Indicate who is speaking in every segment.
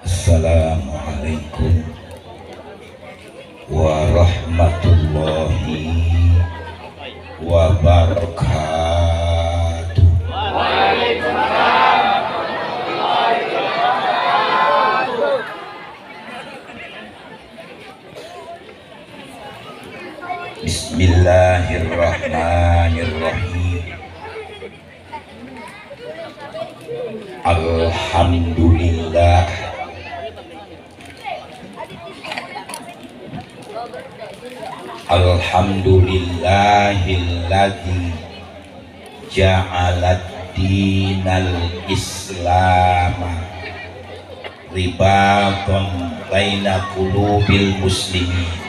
Speaker 1: Assalamualaikum warahmatullahi wabarakatuh. Bismillahirrahmanirrahim. Alhamdulillah Alhamdulillahilladzi ja'alad dinal islama ribaton baina qulubil muslimin.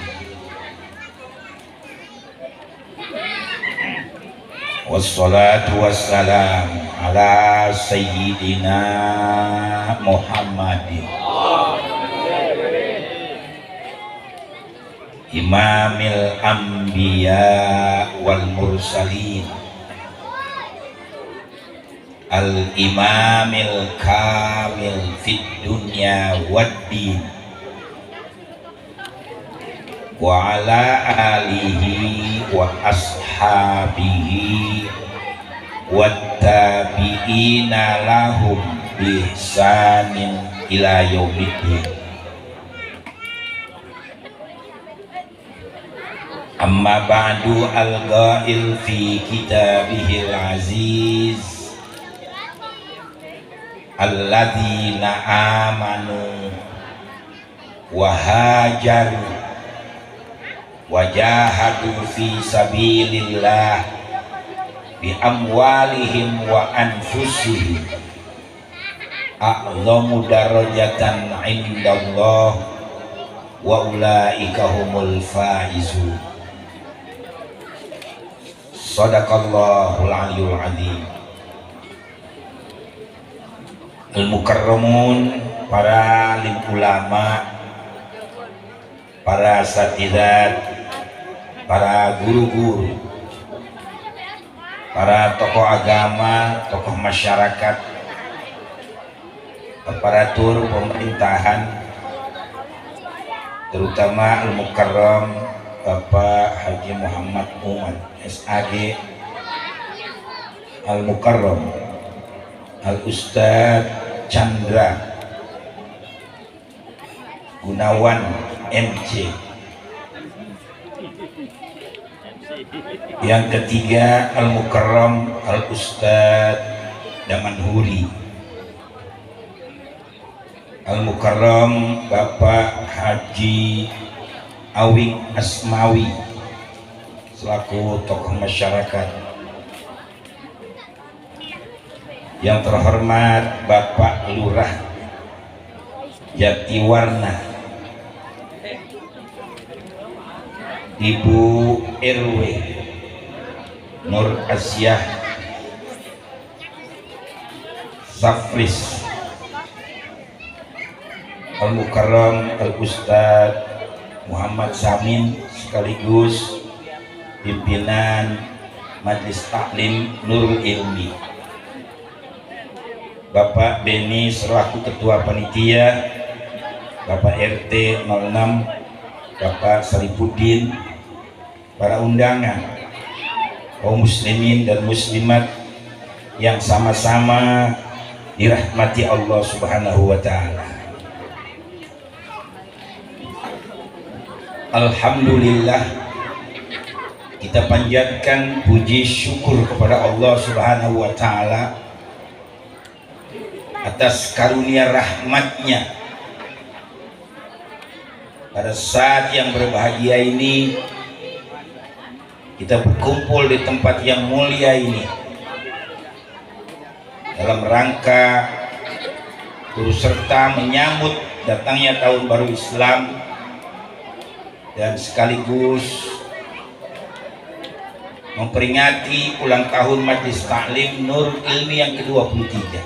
Speaker 1: Wassalatu wassalamu ala sayyidina Muhammadin imamil anbiya wal mursalin al imamil kamil fid dunya wad din wa ala alihi wa ashabihi wattabi'ina lahum bihsanin ila yaumiddin. Amma ba'du, al-ghail fi kitabihil aziz alladzina amanu wa hajaru wa jahadu fi sabilillah bi amwalihim wa anfusihim a'zamu darajatan indallah wa ulaika humul faizun. Sadaqallahul aliyyul azim. Al-mukarramun, para alim ulama, para asatidzat, para guru-guru, para tokoh agama, tokoh masyarakat, aparatur pemerintahan, terutama Al-Mukarram Bapak Haji Muhammad Umar SAG, Al-Mukarram Al-Ustadz Chandra Gunawan MC. Yang ketiga Al-Mukarram Al-Ustadz Damanhuri, Al-Mukarram Bapak Haji Awing Asmawi selaku tokoh masyarakat. Yang terhormat Bapak Lurah Jatiwarna, Ibu RW Nur Asyah Safris, Al-Mukarram Al-Ustadz Muhammad Samin sekaligus pimpinan Majelis Taklim Nurul Ilmi, Bapak Beni selaku Ketua Panitia, Bapak RT 06, Bapak Sarifuddin, para undangan, kaum muslimin dan muslimat yang sama-sama dirahmati Allah Subhanahu wa Ta'ala. Alhamdulillah, kita panjatkan puji syukur kepada Allah Subhanahu wa Ta'ala atas karunia rahmatnya. Pada saat yang berbahagia ini, kita berkumpul di tempat yang mulia ini dalam rangka turut serta menyambut datangnya tahun baru Islam dan sekaligus memperingati ulang tahun Majelis Taklim Nurul Ilmi yang ke-23.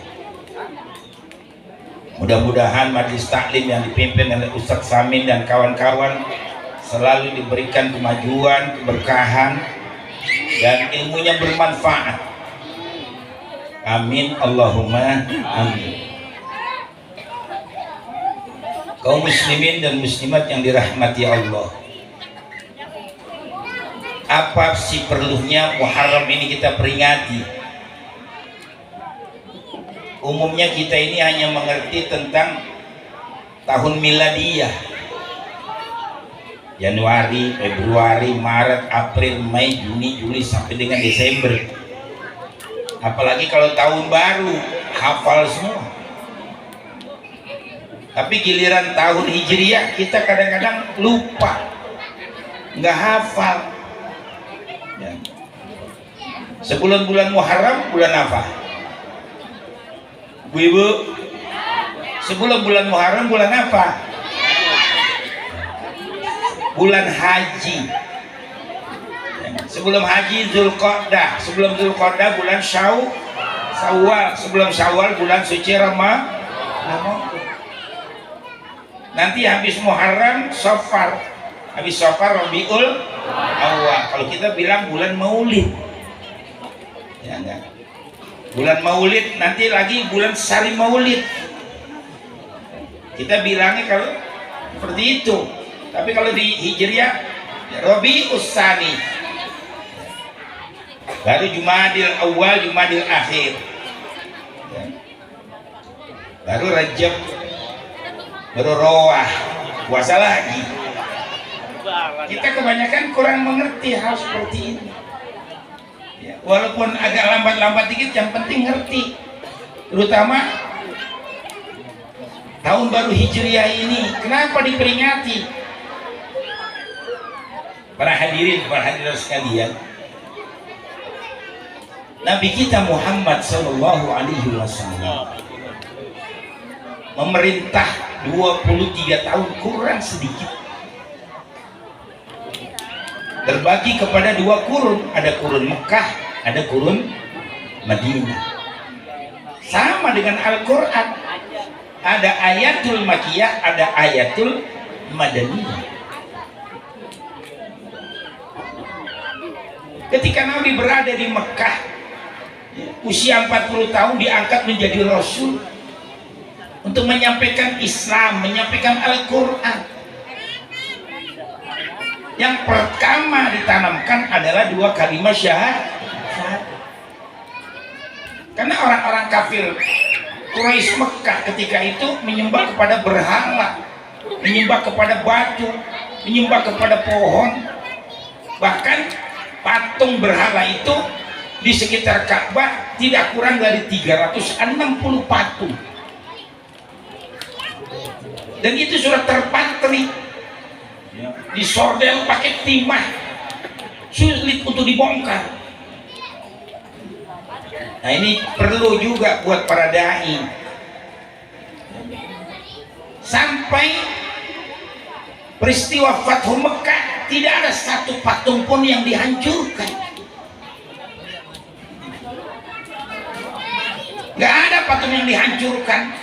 Speaker 1: Mudah-mudahan Majelis Taklim yang dipimpin oleh Ustadz Samin dan kawan-kawan selalu diberikan kemajuan, keberkahan, dan ilmunya bermanfaat. Amin Allahumma amin. Kaum muslimin dan muslimat yang dirahmati Allah, apa sih perlunya Muharram ini kita peringati? Umumnya kita ini hanya mengerti tentang tahun miladiyah, Januari, Februari, Maret, April, Mei, Juni, Juli sampai dengan Desember. Apalagi kalau tahun baru hafal semua. Tapi giliran tahun Hijriah kita kadang-kadang lupa, nggak hafal. Ya. Sebulan bulan Muharram bulan apa? Bu Ibu, sebulan bulan Muharram bulan apa? Bulan haji. Sebelum haji Zulqa'dah, sebelum Zulqa'dah bulan Syawal, sebelum Syawal bulan suci Ramadan. Nanti habis Muharram Safar, habis Safar Rabiul Awal. Kalau kita bilang bulan Maulid, ya enggak? Bulan Maulid, nanti lagi bulan Sari Maulid. Kita bilangnya kalau seperti itu. Tapi kalau di Hijriah Rabiul Tsani, baru Jumadil Awal, Jumadil Akhir, baru Rajab, baru Rowah, puasa lagi. Kita kebanyakan kurang mengerti hal seperti ini ya, walaupun agak lambat-lambat dikit, yang penting ngerti. Terutama tahun baru Hijriah ini kenapa diperingati? Para hadirin, para hadirat sekalian, Nabi kita Muhammad Sallallahu Alaihi Wasallam memerintah 23 tahun kurang sedikit, terbagi kepada dua kurun, ada kurun Mekah, ada kurun Madinah. Sama dengan Al-Quran, ada ayatul Makkiyah, ada ayatul Madaniyah. Ketika Nabi berada di Mekah, usia 40 tahun diangkat menjadi Rasul untuk menyampaikan Islam, menyampaikan Al-Quran. Yang pertama ditanamkan adalah dua kalimat syahadat. Karena orang-orang kafir Quraisy Mekah ketika itu menyembah kepada berhala, menyembah kepada batu, menyembah kepada pohon. Bahkan patung berhala itu di sekitar Ka'bah tidak kurang dari 360 patung. Dan itu sudah terpatri, disordel pakai timah, sulit untuk dibongkar. Nah ini perlu juga buat para dai. Sampai peristiwa Fathu Mekah tidak ada satu patung pun yang dihancurkan. Gak ada patung yang dihancurkan.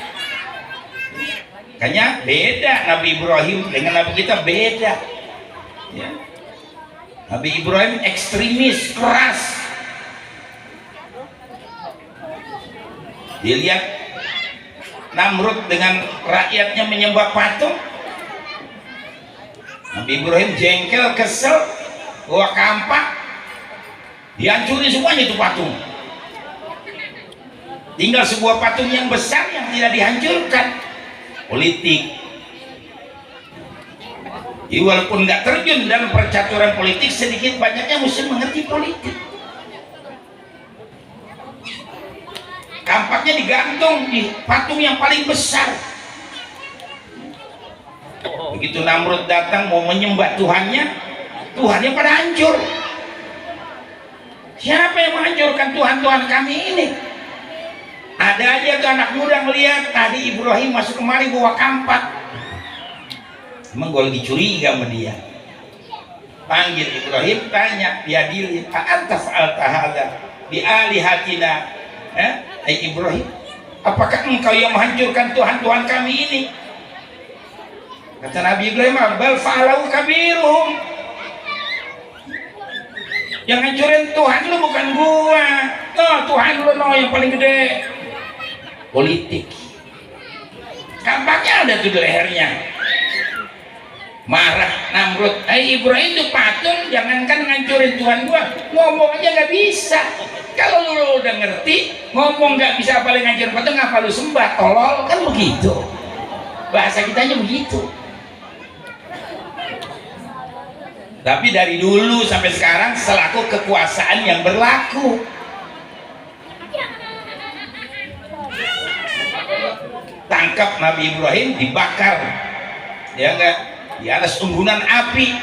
Speaker 1: Makanya beda Nabi Ibrahim dengan Nabi kita, beda ya. Nabi Ibrahim ekstremis, keras. Dia lihat Namrud dengan rakyatnya menyembah patung, Nabi Ibrahim jengkel, kesel, bawa kampak, dihancuri semuanya itu patung. Tinggal sebuah patung yang besar yang tidak dihancurkan. Politik. Jadi walaupun nggak terjun dalam percaturan politik, sedikit banyaknya mesti mengerti politik. Kampaknya digantung di patung yang paling besar. Begitu Namrud datang mau menyembah Tuhannya, Tuhannya pada hancur. Siapa yang menghancurkan Tuhan-Tuhan kami ini? Ada aja tuh anak muda ngeliat tadi Ibrahim masuk kemari bawa kampak. Emang gue lagi curiga sama dia. Panggil Ibrahim, tanya, diadili, anta fa'alta hadza bi alihatina. Hai Ibrahim, apakah engkau yang menghancurkan Tuhan-Tuhan kami ini? Kata Nabi Ibrahim, bal fa'alahu kabiruhum. Yang hancurin Tuhan lu bukan gua. No, Tuhan lu no yang paling gede. Politik. Kampaknya ada tuh di lehernya. Marah Namrud, Ibrahim tuh patung, jangankan ngancurin Tuhan gua, ngomong aja nggak bisa. Kalau lu udah ngerti, ngomong nggak bisa paling ngancurin patung, ngapa lu sembah, tolol, kan begitu. Bahasa kitanya begitu. Tapi dari dulu sampai sekarang selaku kekuasaan yang berlaku. Tangkap Nabi Ibrahim, dibakar, ya enggak, di atas unggunan api,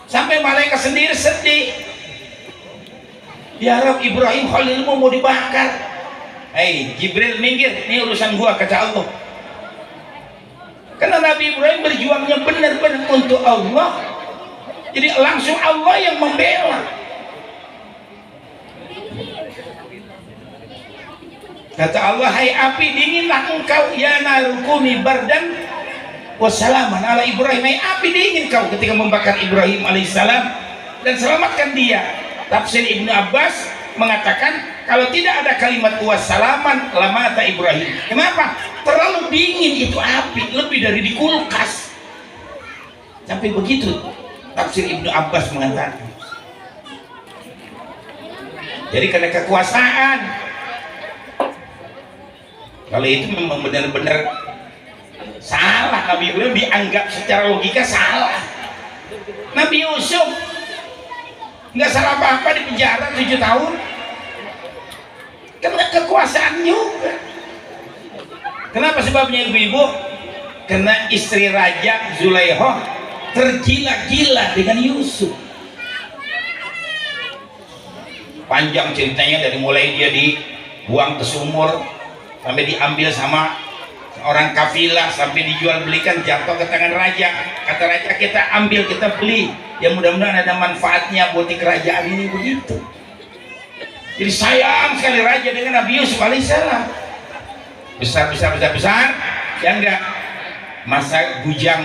Speaker 1: sampai malaikat sendiri sedih. Ya Rabb, Ibrahim Khalilmu mau dibakar. Jibril minggir, ini urusan gua, kata Allah. Karena Nabi Ibrahim berjuangnya benar-benar untuk Allah, jadi langsung Allah yang membela. Kata Allah, hai api, dinginlah engkau, ya narukuni bardan wassalaman ala Ibrahim. Hai api, dingin kau ketika membakar Ibrahim alaihissalam, dan selamatkan dia. Tafsir Ibnu Abbas mengatakan kalau tidak ada kalimat wassalaman lamata Ibrahim. Kenapa? Terlalu dingin itu api, lebih dari di kulkas. Sampai begitu tafsir Ibnu Abbas mengatakan. Jadi karena kekuasaan, kalau itu memang benar-benar salah. Nabi Ibrahim dianggap secara logika salah. Nabi Yusuf nggak salah apa-apa, di penjara 7 tahun karena kekuasaan juga. Kenapa sebabnya ibu-ibu? Karena istri raja Zulaikha tergila-gila dengan Yusuf. Panjang ceritanya, dari mulai dia dibuang ke sumur sampai diambil sama orang kafilah, sampai dijual belikan, jatuh ke tangan raja. Kata raja, kita ambil, kita beli, ya mudah-mudahan ada manfaatnya buat di kerajaan ini. Begitu. Jadi sayang sekali raja dengan Nabi Yusuf alaihissalam. Besar, ya enggak, masa bujang,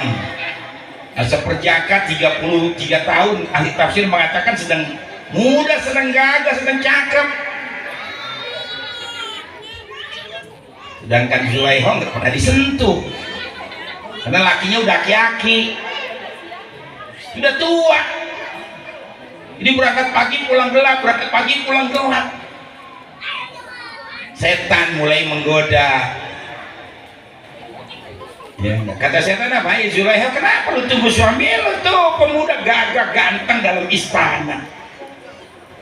Speaker 1: masa perjaka 33 tahun. Ahli tafsir mengatakan sedang muda, sedang gagah, sedang cakep. Sedangkan Zulaikha nggak pernah disentuh karena lakinya udah aki-aki, sudah tua. Jadi berangkat pagi pulang gelap, berangkat pagi pulang gelap. Setan mulai menggoda. Ya, kata setan apa? Ya Zulaikha, kenapa lu tunggu suami lu tuh pemuda gagah ganteng dalam istana?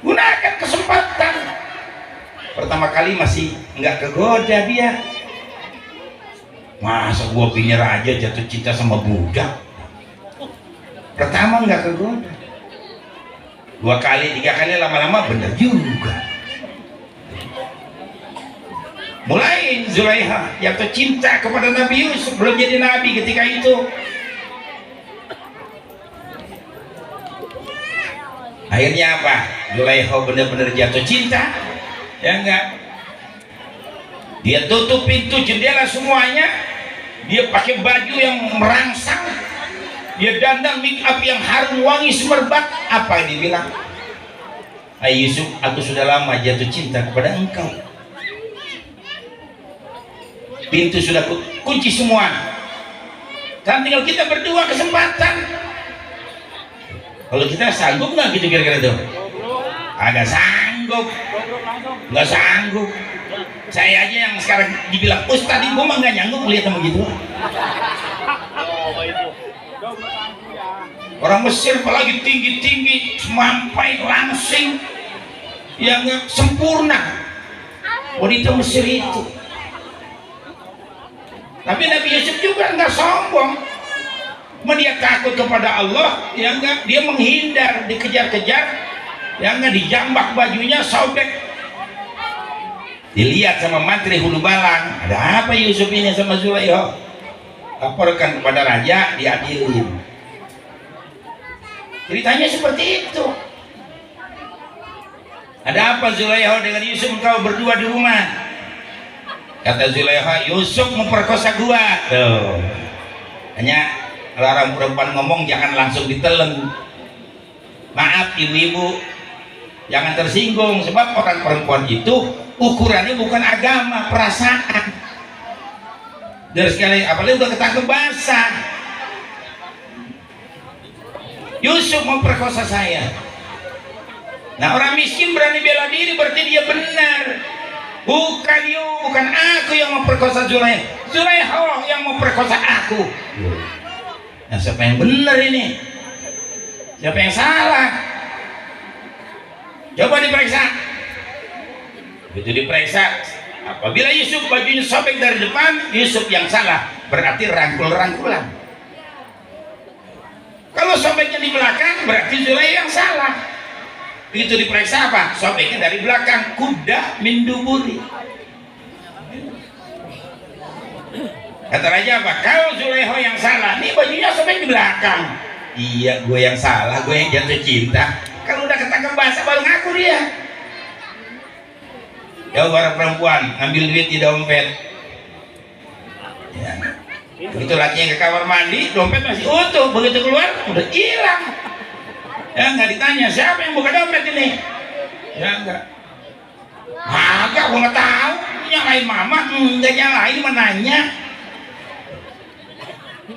Speaker 1: Gunakan kesempatan. Pertama kali masih nggak kegoda dia. Masa gua punya raja jatuh cinta sama budak? Pertama nggak kegoda, 2 kali 3 kali, lama-lama bener juga. Mulai Zulaikha jatuh cinta kepada Nabi Yusuf, belum jadi nabi ketika itu. Akhirnya apa? Zulaikha benar-benar jatuh cinta, ya enggak? Dia tutup pintu jendela semuanya, dia pakai baju yang merangsang, dia dandan make up yang harum wangi semerbak. Apa yang dibilang? Hai Yusuf, aku sudah lama jatuh cinta kepada engkau. Pintu sudah kunci semua, kan tinggal kita berdua kesempatan. Kalau kita sanggup nggak gitu kira-kira tuh? Agak sanggup, nggak sanggup. Saya aja yang sekarang dibilang ustadz, ibu mah nggak nyanggup lihat sama gitu. Orang Mesir apalagi tinggi-tinggi, sampai langsing, yang sempurna. Wanita Mesir itu. Tapi Nabi Yusuf juga nggak sombong. Dia takut kepada Allah, ya enggak, dia menghindar, dikejar-kejar, ya enggak, dijambak bajunya, sobek. Dilihat sama mantri hulu balang, ada apa Yusuf ini sama Zulaikha? Laporkan kepada raja, diadilin. Ceritanya seperti itu. Ada apa Zulaikha dengan Yusuf, kau berdua di rumah? Kata Zulaiha, Yusuf memperkosa gua. Tuh. Hanya larang perempuan ngomong jangan langsung ditelen. Maaf ibu-ibu, jangan tersinggung sebab orang perempuan itu ukurannya bukan agama, perasaan. Dari sekali apalagi udah ketangkep basah. Yusuf memperkosa saya. Nah orang miskin berani bela diri berarti dia benar. Bukan aku yang memperkosa Zulaiha. Zulaiha yang memperkosa aku. Nah siapa yang benar ini? Siapa yang salah? Coba diperiksa. Begitu diperiksa, apabila Yusuf bajunya sobek dari depan, Yusuf yang salah. Berarti rangkul-rangkulan. Kalau sobeknya di belakang, berarti Zulaiha yang salah. Begitu diperiksa apa? Sobeknya dari belakang. Kuda min duburi. Kata raja apa? Kalau Zulaiha yang salah, nih bajunya sobek di belakang. Iya, gue yang salah, gue yang jatuh cinta. Kalau udah ketangkep basah baru ngaku dia. Ya orang perempuan ambil duit di dompet. Ya. Begitu lakinya ke kamar mandi, dompet masih utuh. Begitu keluar, udah hilang. Ya nggak ditanya siapa yang buka dompet ini. Ya enggak. Agak gue nggak tahu. Nyalain mama, enggak nyalain menanya.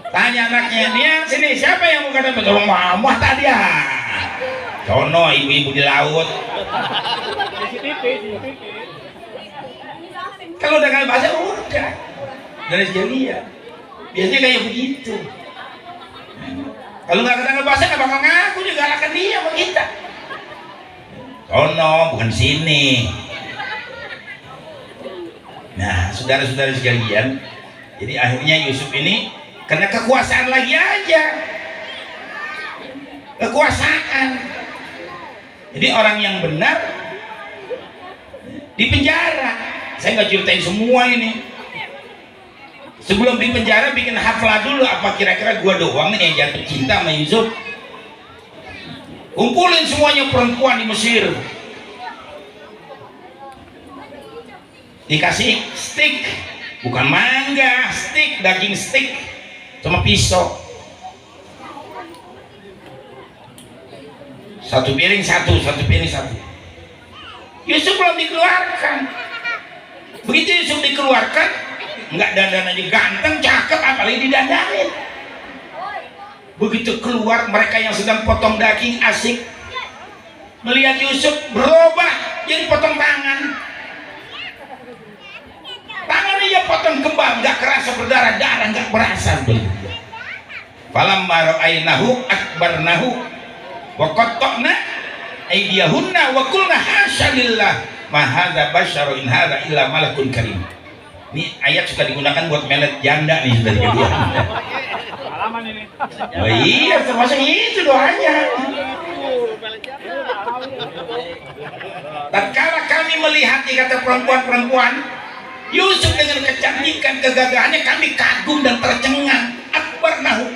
Speaker 1: Tanya anaknya dia, sini siapa yang buka dompet? Oh mama tadi ya. Cono ibu-ibu di laut. Kalau udah kali bahasa udah dari jahiliyah. Biasanya kayak begitu. Kalau nggak ketangkep bahasa nggak bakal ngaku juga galakkan dia sama kita. Cono bukan sini. Nah saudara-saudara sekalian, jadi akhirnya Yusuf ini karena kekuasaan lagi aja. Kekuasaan. Jadi orang yang benar di penjara. Saya nggak ceritain semua ini. Sebelum di penjara bikin haflah dulu. Apa kira-kira gua doang nih yang jatuh cinta sama Yusuf? Kumpulin semuanya perempuan di Mesir. Dikasih stick, bukan mangga, stick, daging stick, sama pisau. Satu piring satu piring satu. Yusuf belum dikeluarkan. Begitu Yusuf dikeluarkan, nggak dandan aja ganteng, cakep, apalagi didandanin. Begitu keluar, mereka yang sedang potong daging asik melihat Yusuf berubah jadi potong tangan. Tangannya ya potong kembang, nggak kerasa berdarah-darah, nggak berasa. Falamma ra'ainahu akbarnahu wa qatta'na aydiyahunna wa qulna hasya lillah ma hadza basyaru in hadza illa malakun karim. Ini ayat suka digunakan buat melet janda nih dari dia. Pengalaman ini. Oh iya, termasuk itu doanya. Tatkala kami melihat kata perempuan-perempuan Yusuf dengan kecantikan kegagahannya, kami kagum dan tercengang. Akbarnahu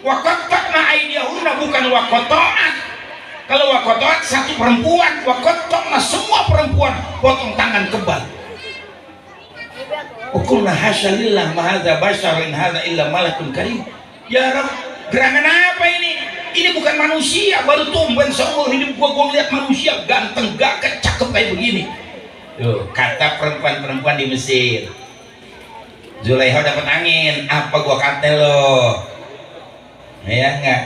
Speaker 1: wa qatta'na aydiyahunna, bukan wa qatta'at. Kalau wa qatta'at satu perempuan, wa qatta'na semua perempuan potong tangan kebal. Ukulna hasyalillah ma hadza basyarun hadza illa malakun karim. Ya Rabb, gerangan apa ini? Ini bukan manusia, baru tumben seumur hidup gua ngeliat manusia ganteng, gagah, cakep kayak begini. Tuh, kata perempuan-perempuan di Mesir. Zulaiha dapat angin, apa gua kata lo? Ya enggak?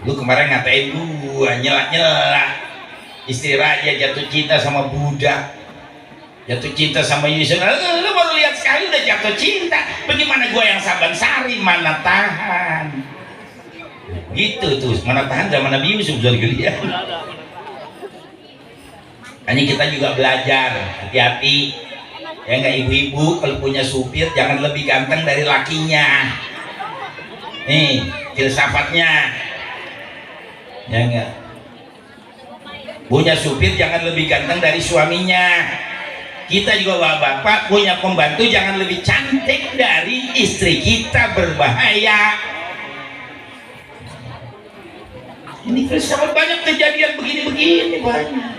Speaker 1: Lu kemarin ngatain gua nyelak-nyelak. Istri raja jatuh cinta sama budak, jatuh cinta sama Yusuf. Lu baru lihat sekali udah jatuh cinta. Bagaimana gua yang Saban Sari, mana tahan? Gitu tuh, mana tahan zaman Nabi Yusuf ya. Hanya kita juga belajar, hati-hati ya nggak ibu-ibu, kalau punya supir jangan lebih ganteng dari lakinya. Nih filsafatnya, ya nggak, punya supir jangan lebih ganteng dari suaminya. Kita juga bapak-bapak punya pembantu jangan lebih cantik dari istri kita, berbahaya. Ini filsafat, banyak kejadian begini-begini banyak.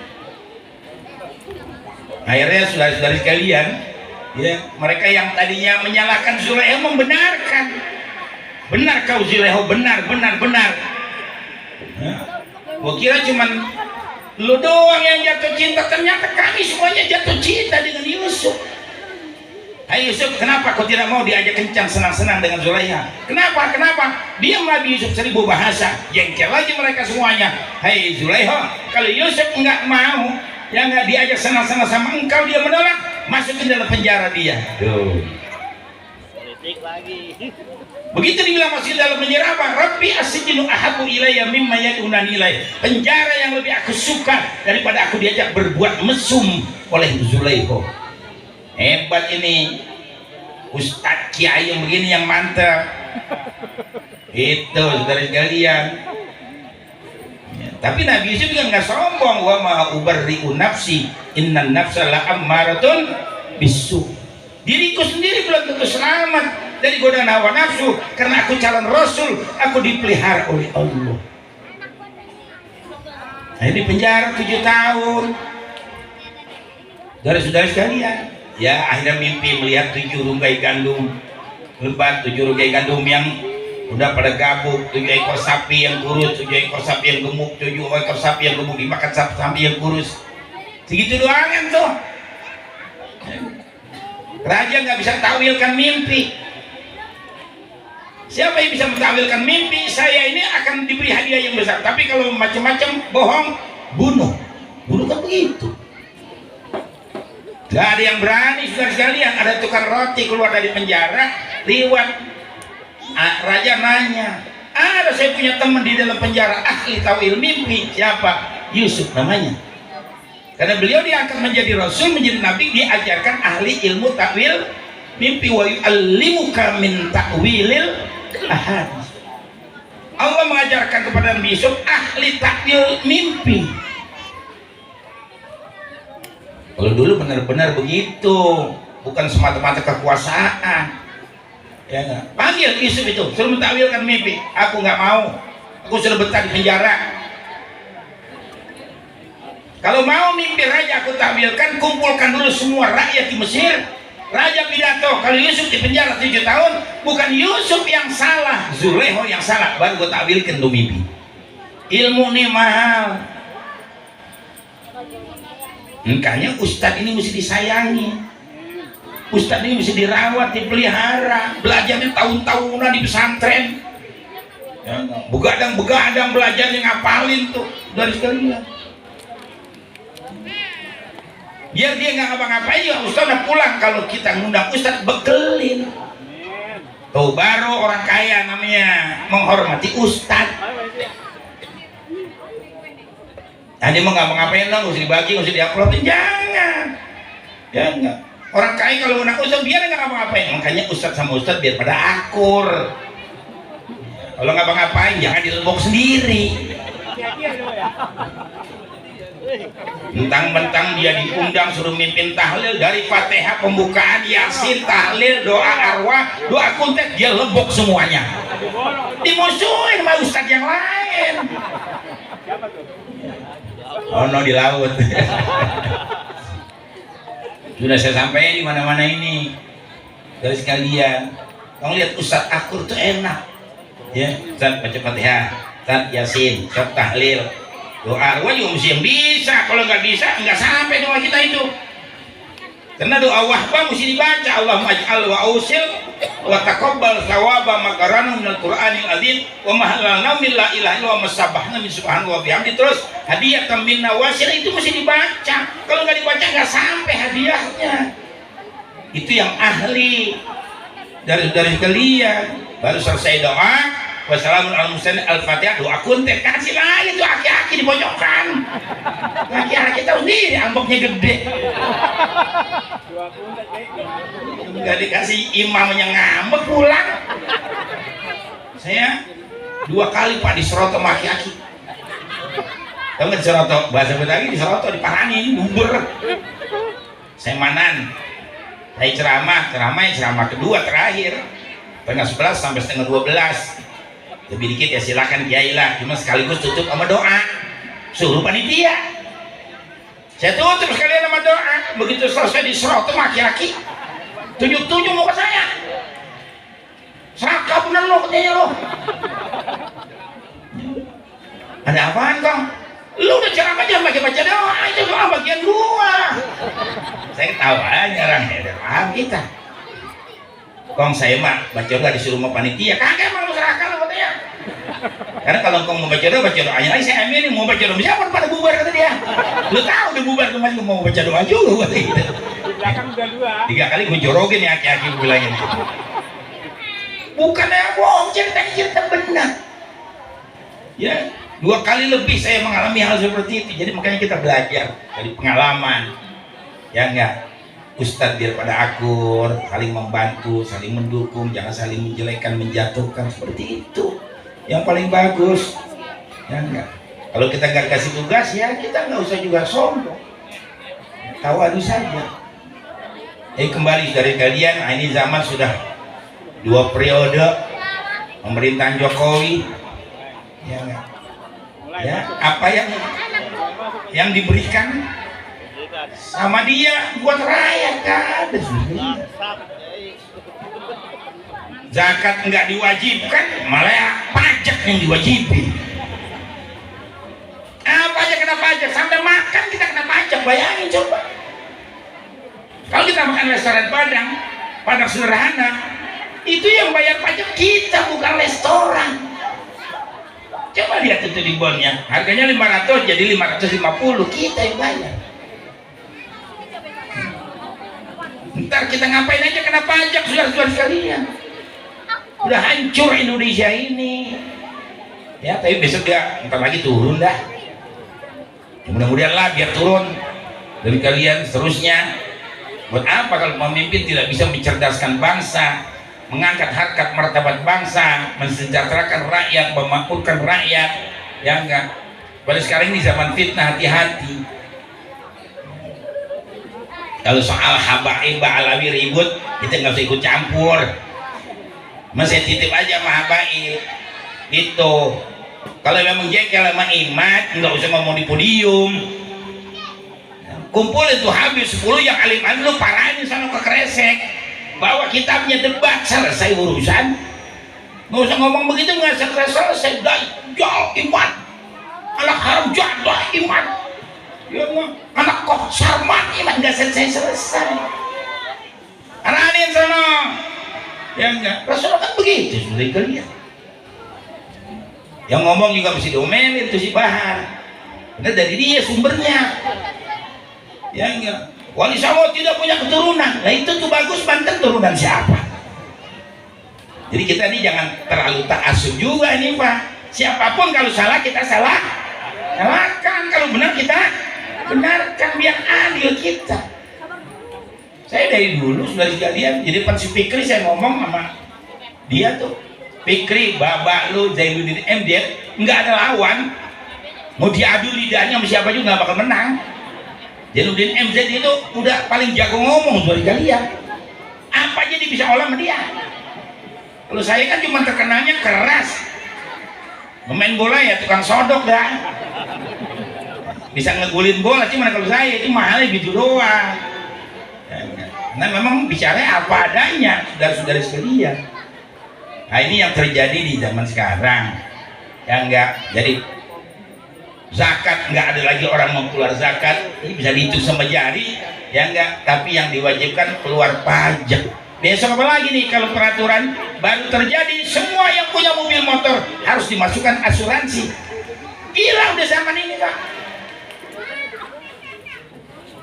Speaker 1: Akhirnya saudara-saudara sekalian, ya, mereka yang tadinya menyalahkan Zulaiha membenarkan. Benar kau Zulaiha, benar. Ya. Gua kira cuman lu doang yang jatuh cinta, ternyata kami semuanya jatuh cinta dengan Yusuf. Hai Yusuf, kenapa kau tidak mau diajak kencan senang-senang dengan Zulaiha? Kenapa? Diam Nabi Yusuf 1000 bahasa, jengkel lagi mereka semuanya. Hai Zulaiha, kalau Yusuf enggak mau, yang enggak diajak senang-senang sama engkau, dia menolak, masukin dalam penjara dia. Tuh. Lagi. Begitu dibilang masih dalam penjara apa? Rabbi as-sijnu ahabbu ilayya mimma yad'unani ilaih. Penjara yang lebih aku suka daripada aku diajak berbuat mesum oleh Zulaiha. Hebat ini Ustadz Kiai yang begini yang mantap. Itu saudara sekalian. Ya, tapi Nabi Yusuf juga nggak sombong. Wa ma ubarri'u nafsi innan nafsa la'ammaratun bisu. Diriku sendiri belum tentu selamat dari godaan hawa nafsu, karena aku calon rasul, aku dipelihara oleh Allah. Nah, di penjara 7 tahun. Saudara-saudara sekalian, ya akhirnya mimpi melihat 7 runggai gandum lebat, 7 runggai gandum yang udah pada gabuk, 7 ekor sapi yang kurus, 7 ekor sapi yang gemuk, 7 ekor sapi yang gemuk dimakan sapi yang kurus. Segitu doang kan tuh. Raja nggak bisa takwilkan mimpi. Siapa yang bisa mentakwilkan mimpi? Saya ini akan diberi hadiah yang besar. Tapi kalau macam-macam bohong, bunuh kan begitu. Gak ada yang berani, saudara sekalian. Ada tukang roti keluar dari penjara, liwat. Raja nanya, ada saya punya teman di dalam penjara, ahli tawil mimpi. Siapa? Yusuf namanya. Karena beliau diangkat menjadi rasul, menjadi nabi, diajarkan ahli ilmu takwil mimpi. Wa yu'allimuka min ta'wilil ahadits. Allah mengajarkan kepada Nabi Yusuf ahli takwil mimpi. Kalau dulu benar-benar begitu, bukan semata-mata kekuasaan. Ya, panggil Yusuf itu, suruh mentakwilkan mimpi. Aku nggak mau, aku sudah betah di penjara. Kalau mau mimpi raja aku takwilkan, kumpulkan dulu semua rakyat di Mesir. Raja pidato, kalau Yusuf di penjara 7 tahun, bukan Yusuf yang salah, Zulaiha yang salah, baru gue takwilkan tuh mimpi. Ilmu nih mahal. Makanya ustadz ini mesti disayangi, ustadz ini mesti dirawat, dipelihara, belajarnya tahun-tahunan di pesantren. Ya, begadang belajarnya ngapalin tuh dari sekalian. Biar dia nggak ngapa-ngapain juga ustadz udah pulang. Kalau kita ngundang ustadz bekelin. Tuh baru orang kaya namanya menghormati ustadz. Nah, dia mau ngapa-ngapain dong, harus dibagi, harus diuploadin, jangan. Orang kaya kalau undang ustadz biar nggak ngapa-ngapain. Makanya ustadz sama ustadz biar pada akur. Kalau ngapa-ngapain jangan dilebok sendiri. Mentang-mentang dia diundang suruh mimpin tahlil, dari Fatihah, pembukaan, Yasin, tahlil, doa arwah, doa kuntet, dia lebok semuanya. Dimusuhin sama ustadz yang lain. Oh no, di laut. Sudah saya sampaikan di mana-mana ini. Dari sekalian, kamu lihat ustadz akur tuh enak. Ya, ustadz baca Fatihah, ustadz Yasin, ustadz tahlil, doa arwah juga mesti yang bisa. Kalau nggak bisa, nggak sampai doa kita itu. Karena doa wahbah mesti dibaca. Allahumma ij'al wa ausil wa taqabbal thawaba makaranu minal qur'anil azim wa mahalalna min la ilaha illa wa masabahna min subhanahu wa bihamdi. Terus hadiah minna wasil itu mesti dibaca. Kalau nggak dibaca nggak sampai hadiahnya. Itu yang ahli. Dari kalian baru selesai doa, wassalamun ala mursalin, al-fatihah, doa kuntet. Kasih lagi tuh aki-aki di pojokan. Aki-aki tahu sendiri amboknya gede. Nggak dikasih imamnya ngambek pulang. Saya 2 kali Pak diseroto sama aki-aki. Tahu nggak diseroto? Bahasa Betawi diseroto, diparanin, duber. Saya manan. Saya ceramah kedua terakhir setengah 11 sampai setengah 12. Lebih dikit ya silakan kiai lah, cuma sekaligus tutup sama doa. Suruh panitia. Saya tutup sekalian sama doa. Begitu selesai diserot tuh aki-aki tunjuk-tunjuk muka saya. Saka bener lo katanya lo. Ada apaan Kong? Lu udah ceramah aja pakai baca doa, itu doa bagian gua. Saya ketawa aja orang ya, paham kita. Kong saya mah baca doa disuruh sama panitia, kagak emang lu serahkan lo katanya. Karena kalau Kong mau baca doanya lagi saya aminin, mau baca doa siapa pada bubar kata dia. Lu tahu udah bubar kemarin mau baca doa juga kata gitu.
Speaker 2: Di belakang udah 2.
Speaker 1: 3 kali gue jorogin ya aki-aki gue bilangin. Bukannya bohong, cerita benar. Ya, 2 kali lebih saya mengalami hal seperti itu. Jadi makanya kita belajar dari pengalaman. Ya enggak, Ustadz biar pada akur, saling membantu, saling mendukung, jangan saling menjelekkan, menjatuhkan, seperti itu yang paling bagus. Ya enggak, kalau kita nggak kasih tugas ya kita nggak usah juga sombong, tawadu saja. Kembali dari kalian, ini zaman sudah 2 periode pemerintahan Jokowi. Ya enggak, ya apa yang diberikan sama dia buat rakyat kan ada sebenarnya. Zakat enggak diwajibkan, malah pajak yang diwajibin. Apa aja kena pajak, sampai makan kita kena pajak, bayangin coba. Kalau kita makan restoran Padang sederhana, itu yang bayar pajak kita, bukan restoran. Coba lihat itu di bonnya, harganya 500 jadi 550, kita yang bayar. Ntar kita ngapain aja kena pajak, saudara-saudara sekalian. Udah hancur Indonesia ini. Ya, tapi besok ya, ntar lagi turun dah. Ya, mudah-mudahan lah biar turun dari kalian seterusnya. Buat apa kalau pemimpin tidak bisa mencerdaskan bangsa, mengangkat harkat martabat bangsa, mensejahterakan rakyat, memakmurkan rakyat? Ya enggak. Pada sekarang ini zaman fitnah, hati-hati. Kalau soal habaib alawi ribut, kita nggak usah ikut campur. Masih titip aja sama habaib. Itu. Kalau memang jengkel sama imat, nggak usah ngomong di podium. Kumpul itu habis 10 yang alim-alim lu parahin sana ke Kresek. Bawa kitabnya debat, selesai urusan. Nggak usah ngomong begitu, nggak selesai. Dajjal iman. Anak haram jadah iman. Ya, anak kok sarman iman nggak selesai. Arahin sana. Ya enggak, Rasulullah kan begitu sudah kalian. Yang ngomong juga mesti diomelin itu si Bahar. Karena dari dia sumbernya. Ya enggak, Wali Songo tidak punya keturunan. Nah itu tuh bagus, Banten turunan siapa? Jadi kita ini jangan terlalu ta'assub juga ini Pak. Siapapun kalau salah kita salahkan, kalau benar kita benarkan, biar adil kita. Saya dari dulu sudah sekalian, jadi depan si Fikri saya ngomong sama dia tuh, Fikri, babak lu Zainuddin M, dia nggak ada lawan, mau diadu lidahnya sama siapa juga nggak bakal menang. Zainuddin MZ itu udah paling jago ngomong dari kalian, apa aja dia bisa olah sama dia. Kalau saya kan cuma terkenalnya keras, pemain bola ya tukang sodok dah, bisa ngegulin bola, cuman kalau saya itu mahalnya gitu doang. Nah memang bicara apa adanya, saudara-saudara sekalian. Nah ini yang terjadi di zaman sekarang. Ya enggak, jadi zakat nggak ada lagi orang mau keluar zakat, ini bisa dihitung sama jari. Ya enggak, tapi yang diwajibkan keluar pajak. Besok apa lagi nih kalau peraturan baru terjadi, semua yang punya mobil motor harus dimasukkan asuransi. Gila udah zaman ini Pak.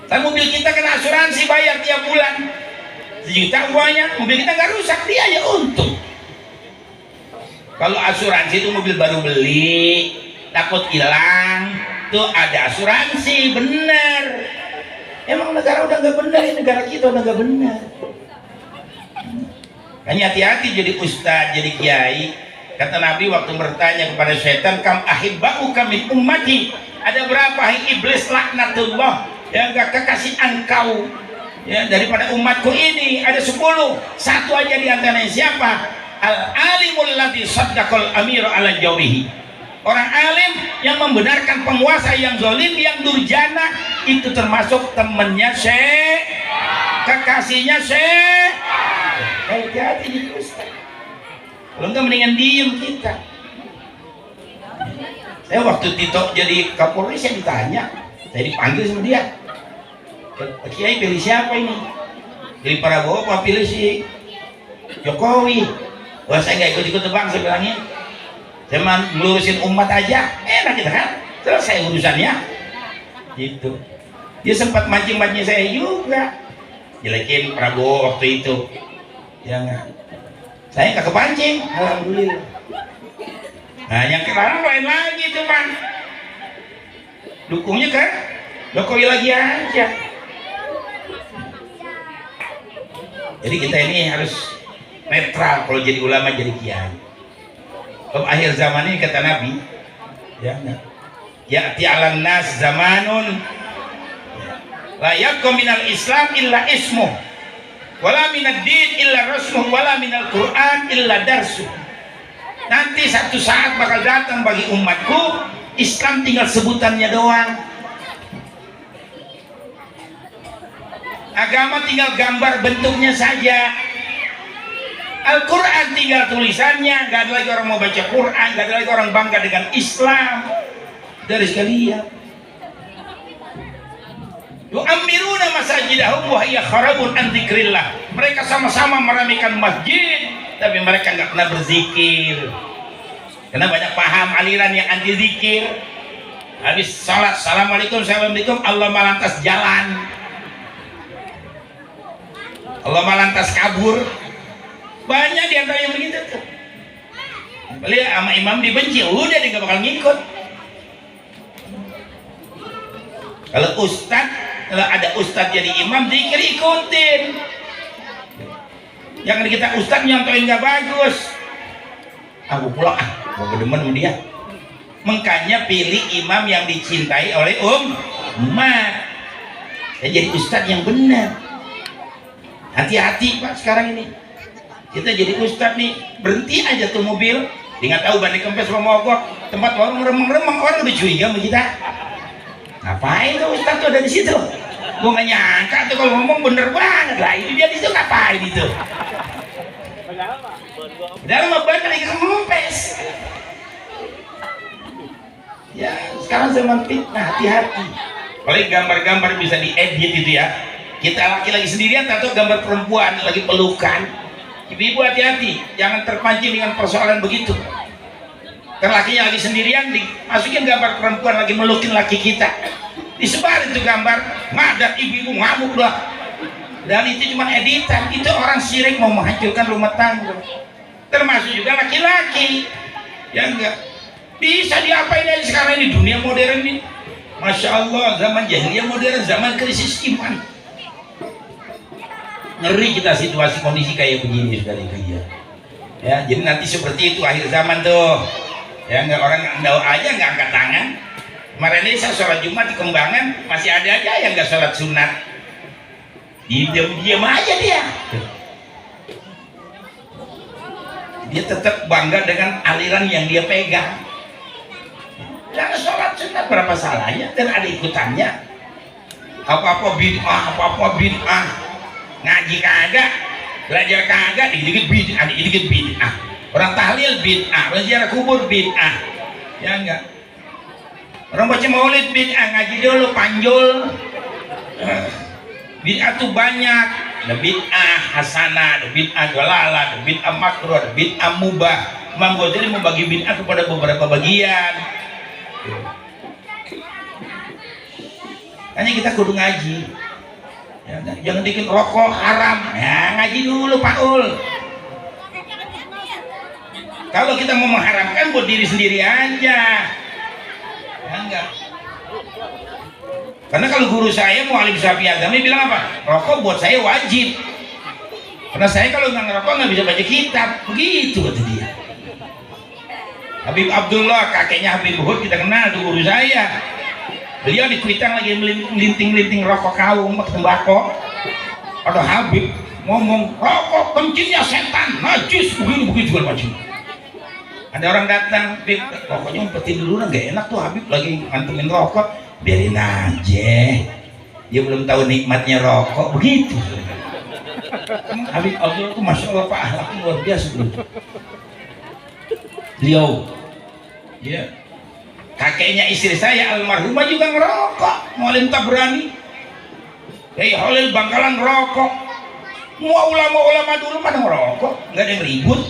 Speaker 1: Dan mobil kita kena asuransi, bayar tiap bulan 1 juta uangnya, mobil kita nggak rusak, dia aja untung. Kalau asuransi itu mobil baru beli, takut hilang, tuh ada asuransi, bener. Emang negara udah nggak bener, ya negara kita udah nggak bener. Hanya hati-hati jadi ustaz, jadi kiai. Kata Nabi waktu bertanya kepada setan, kam ahibba'u kami ummati, ada berapa iblis laknatullah yang gak kekasih engkau ya daripada umatku ini? Ada 10, satu aja di antaranya siapa? Al alimul ladzi saddaqal amir ala jawrihi, Orang alim yang membenarkan penguasa yang zalim, yang durjana, itu termasuk temannya Syekh, kekasihnya Syekh. Hati-hati di Ustaz. Kalau enggak mendingan diem kita. Saya waktu Tito jadi Kapolri, saya ditanya, saya dipanggil sama dia, Kiai pilih siapa ini? Pilih Prabowo apa pilih si Jokowi? Wah, saya nggak ikut-ikut tebang, saya bilangnya. Saya mau ngelurusin umat aja, enak kita kan, selesai urusannya. Gitu. Dia sempat mancing-mancing saya juga, jelekin Prabowo waktu itu. Ya nggak? Saya nggak kepancing, alhamdulillah. Nah, yang sekarang lain lagi tuh, Pak. Dukungnya kan Jokowi lagi aja. Jadi kita ini harus netral kalau jadi ulama, jadi kiai. Kalau akhir zaman ini kata Nabi, ya ti'alan nas zamanun la yakun minal Islam illa ismu, wala minad din illa rasmuh, wala minal Quran illa darsuh. Nanti satu saat bakal datang bagi umatku, Islam tinggal sebutannya doang, agama tinggal gambar bentuknya saja, Al-Quran tinggal tulisannya. Gak ada lagi orang mau baca Quran, gak ada lagi orang bangga dengan Islam. Dari sekalian, yu'ammiruna masajidahum wa hiya kharabun an dzikrillah. Mereka sama-sama meramaikan masjid, tapi mereka nggak pernah berzikir. Karena banyak paham aliran yang anti zikir. Habis salat, assalamualaikum, assalamualaikum, Allah malantas jalan, Allah malantas kabur. Banyak di antara yang begitu tuh. Beliau sama imam dibenci, udah dia nggak bakal ngikut. Kalau ustad, kalau ada ustad jadi imam, zikir ikutin. Jangan kita ustad nyontoin nggak bagus. Aku pulang, gua demen sama dia. Makanya pilih imam yang dicintai oleh umat. Ya, jadi ustad yang benar. Hati-hati Pak sekarang ini. Kita jadi ustad nih, berhenti aja tuh mobil, dia nggak tahu banding kempes sama mogok, tempat warung remeng-remeng, orang udah curiga sama kita. Ngapain tuh ustad tuh ada di situ? Gua nggak nyangka tuh kalau ngomong bener banget lah, itu dia di situ ngapain itu? Dalam apa lagi kempes? Ya sekarang zaman fitnah, hati-hati. Paling gambar-gambar bisa diedit itu ya. Kita laki-laki sendirian atau gambar perempuan lagi pelukan. Ibu-ibu hati-hati, jangan terpancing dengan persoalan begitu. Kan lakinya lagi sendirian, dimasukin gambar perempuan lagi melukin laki kita, disebar itu gambar, ngadat ibu-ibu ngamuk lah. Dan itu cuma editan, itu orang syirik mau menghancurkan rumah tangga. Termasuk juga laki-laki, ya enggak bisa diapain aja sekarang ini dunia modern ini. Masya Allah, zaman jahiliyah modern, zaman krisis iman. Ngeri kita situasi kondisi kayak begini sekali ya. Ya, jadi nanti seperti itu akhir zaman tuh. Ya, nggak orang doa aja nggak angkat tangan. Kemarin ini saya sholat Jumat di Kembangan, masih ada aja yang nggak sholat sunat. Diam aja dia. Dia tetap bangga dengan aliran yang dia pegang. Jangan sholat sunat, berapa salahnya, dan ada ikutannya. Apa-apa bid'ah. Ngaji kagak, belajar kagak, dikit-dikit bid'ah. Orang tahlil bid'ah, belajar kubur bid'ah. Ya enggak. Orang baca maulid bid'ah, ngaji dulu panjul. Bid'ah tuh banyak. Ada bid'ah hasanah, ada bid'ah dolalah, ada bid'ah makruh, ada bid'ah mubah. Imam Ghazali membagi bid'ah kepada beberapa bagian. Hanya kita kudu ngaji. Ya, jangan bikin rokok haram. Ya, ngaji dulu Pak Ul. Kalau kita mau mengharamkan buat diri sendiri aja. Ya enggak. Karena kalau guru saya Mu'alim Syafi'i Agami bilang apa? Rokok buat saya wajib. Karena saya kalau nggak ngerokok nggak bisa baca kitab. Begitu kata dia. Habib Abdullah, kakeknya Habib Uhud, kita kenal tuh guru saya. Beliau di Kuitang lagi melinting-linting rokok kaung, tembakau. Ada Habib ngomong, rokok kencingnya setan, najis, begini-begitu segala macam. Ada orang datang, Habib, rokoknya umpetin dulu, nggak enak tuh Habib lagi ngantemin rokok. Biarin aja, dia belum tahu nikmatnya rokok, begitu. Habib Abdul itu masya Allah Pak, akhlaknya luar biasa dulu. Beliau, ya, kakeknya istri saya almarhumah juga ngerokok, Mualim Tabrani. Hei Holil Bangkalan ngerokok, semua ulama-ulama dulu pada ngerokok, nggak ada yang ribut.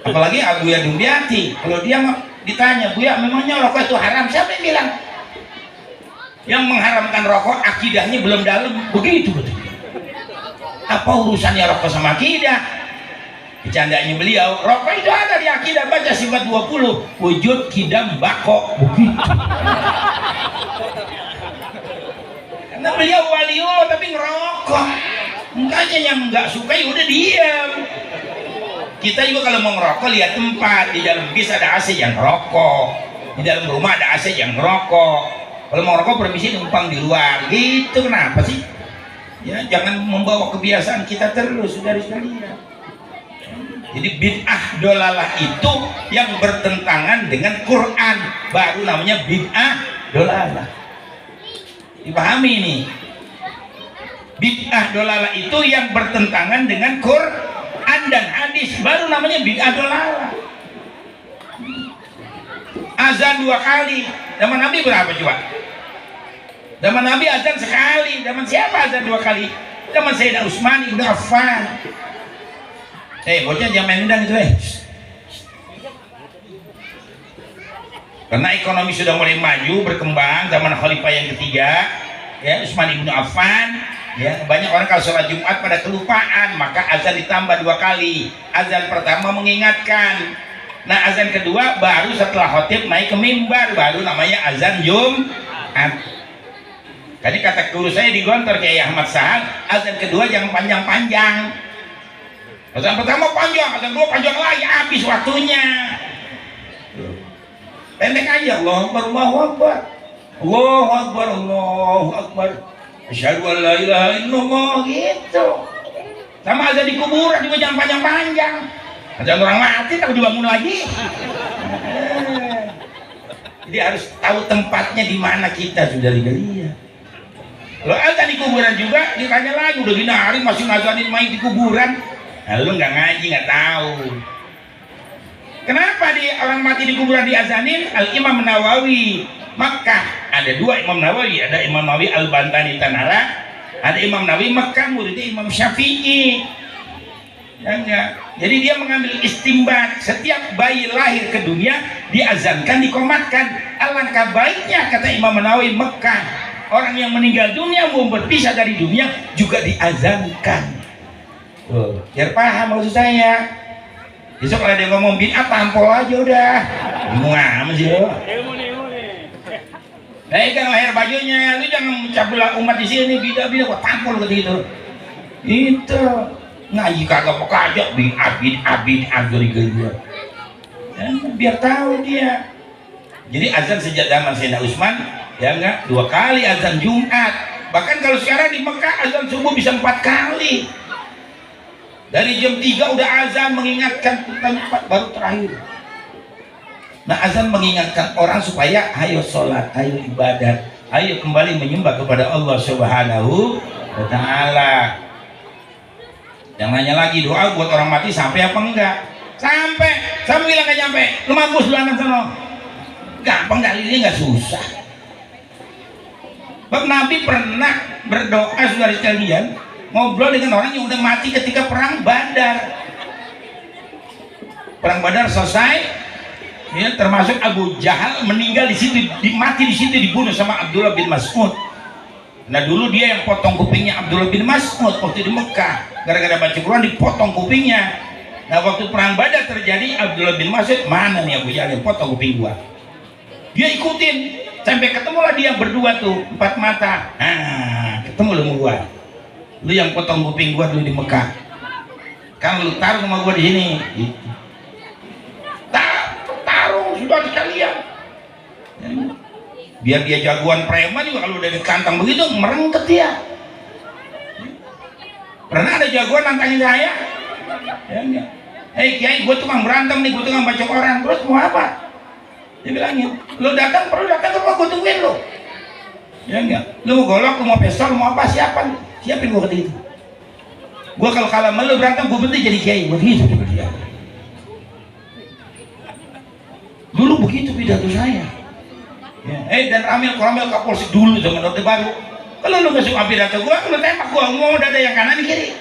Speaker 1: Apalagi Abu Ya Dumbiati, kalau dia ditanya, Buya memangnya rokok itu haram? Siapa yang bilang? Yang mengharamkan rokok akidahnya belum dalam, begitu betul. Apa urusannya rokok sama akidah? Bercandanya beliau, rokok itu ada di akidah, baca sifat 20, wujud kidam bako, begitu. Karena beliau waliullah tapi ngerokok. Makanya yang nggak suka ya udah diam. Kita juga kalau mau ngerokok lihat tempat, di dalam bis ada AC yang ngerokok, di dalam rumah ada AC yang ngerokok. Kalau mau ngerokok permisi numpang di luar, gitu. Kenapa sih? Ya jangan membawa kebiasaan kita terus, saudara-saudara. Jadi bid'ah dolalah itu yang bertentangan dengan Quran, baru namanya bid'ah dolalah. Dipahami ini? Bid'ah dolalah itu yang bertentangan dengan Quran dan hadis, baru namanya bid'ah dolalah. Azan 2 kali, zaman Nabi berapa coba? Zaman Nabi azan sekali. Zaman siapa azan 2 kali? Zaman Sayyidina Utsman ibn Affan. Bocah jangan main undang itu Karena ekonomi sudah mulai maju, berkembang zaman Khalifah yang ketiga, ya Utsman ibn Affan. Ya, banyak orang kalau sholat Jumat pada kelupaan, maka azan ditambah 2 kali. Azan pertama mengingatkan, nah azan kedua baru setelah khotib naik ke mimbar, baru namanya azan Jumat. Tadi kata guru saya di Gontor kayak Ahmad Sahal, azan kedua jangan panjang-panjang. Azan pertama panjang, azan kedua panjang lagi, habis waktunya. Pendek aja, Allahu Akbar, Allahu Akbar, Allahu Akbar, Allahu Akbar. Asyhadu an la ilaha illallah, gitu. Sama azan di kuburan juga jangan panjang-panjang. Azan orang mati tak dibangun lagi. Jadi harus tahu tempatnya di mana kita sudah lihat. Kalau azan di kuburan juga ditanya lagi, udah gini hari masih ngazanin main di kuburan. Nah, lu nggak ngaji, nggak tahu. Kenapa orang mati di kuburan diazanin? Al-Imam Nawawi Makkah, ada 2 Imam Nawawi, ada Imam Nawawi Al-Bantani Tanara, ada Imam Nawawi Makkah, muridnya Imam Syafi'i. Ya, enggak. Jadi dia mengambil istimbat, setiap bayi lahir ke dunia diazankan, dikomatkan. Alangkah baiknya, kata Imam Nawawi Makkah, orang yang meninggal dunia mau berpisah dari dunia juga diazankan. Tuh, biar paham maksud saya. Besok kalau ada yang ngomong bid'ah, tampol aja udah. Bingung amat sih lo. Kan lahir bajunya, lu jangan mencabula umat di sini bid'ah kok tampol gitu. Itu ngaji kagak pekajak bid'ah geri-geri. Biar tahu dia. Jadi azan sejak zaman Sayyidina Utsman, ya enggak, 2 kali azan Jumat. Bahkan kalau sekarang di Mekah azan subuh bisa 4 kali. Dari jam 3 udah azan mengingatkan, tempat baru terakhir. Nah, azan mengingatkan orang supaya ayo sholat, ayo ibadat, ayo kembali menyembah kepada Allah Subhanahu wa Ta'ala. Yang nanya lagi, doa buat orang mati sampai apa enggak? Sampai bilang gak nyampe, lu mampus lu anak sana. Gampang, dalilnya nggak susah. Bab Nabi pernah berdoa, saudara sekalian, ngobrol dengan orang yang udah mati ketika perang Badar. Perang Badar selesai, ya, termasuk Abu Jahal meninggal di situ, mati di situ, dibunuh sama Abdullah bin Mas'ud. Nah dulu dia yang potong kupingnya Abdullah bin Mas'ud waktu di Mekah, gara-gara baca Quran dipotong kupingnya. Nah waktu perang Badar terjadi, Abdullah bin Mas'ud, mana nih Abu Jahal yang potong kuping gua? Dia ikutin sampai ketemulah dia berdua tuh, 4 mata. Nah ketemu lu sama gua, lu yang potong kuping gua dulu di Mekah, kan lu taruh sama gua di sini. Taruh sudah sekalian. Biar dia jagoan preman juga, kalau udah dikantang begitu merengket dia. Pernah ada jagoan nantangin saya? Ya, "Hei Kiai, gue tukang berantem nih, gue tukang bacok orang." "Terus mau apa?" Dia bilangin, "Lo datang perlu datang ke rumah, gue tungguin lo." Ya enggak, lu mau golok, lu mau pistol, lu mau apa, siapin gue ketika itu. Gue kalau kalah sama lu berantem, gue berhenti jadi kiai. Begitu dia. Dulu begitu pidato saya. Ya. Dan Amil Koromel Kapolsek dulu zaman Orde Baru. Kalau lu gak suka pidato gue, lu tembak gue, mau dada yang kanan kiri.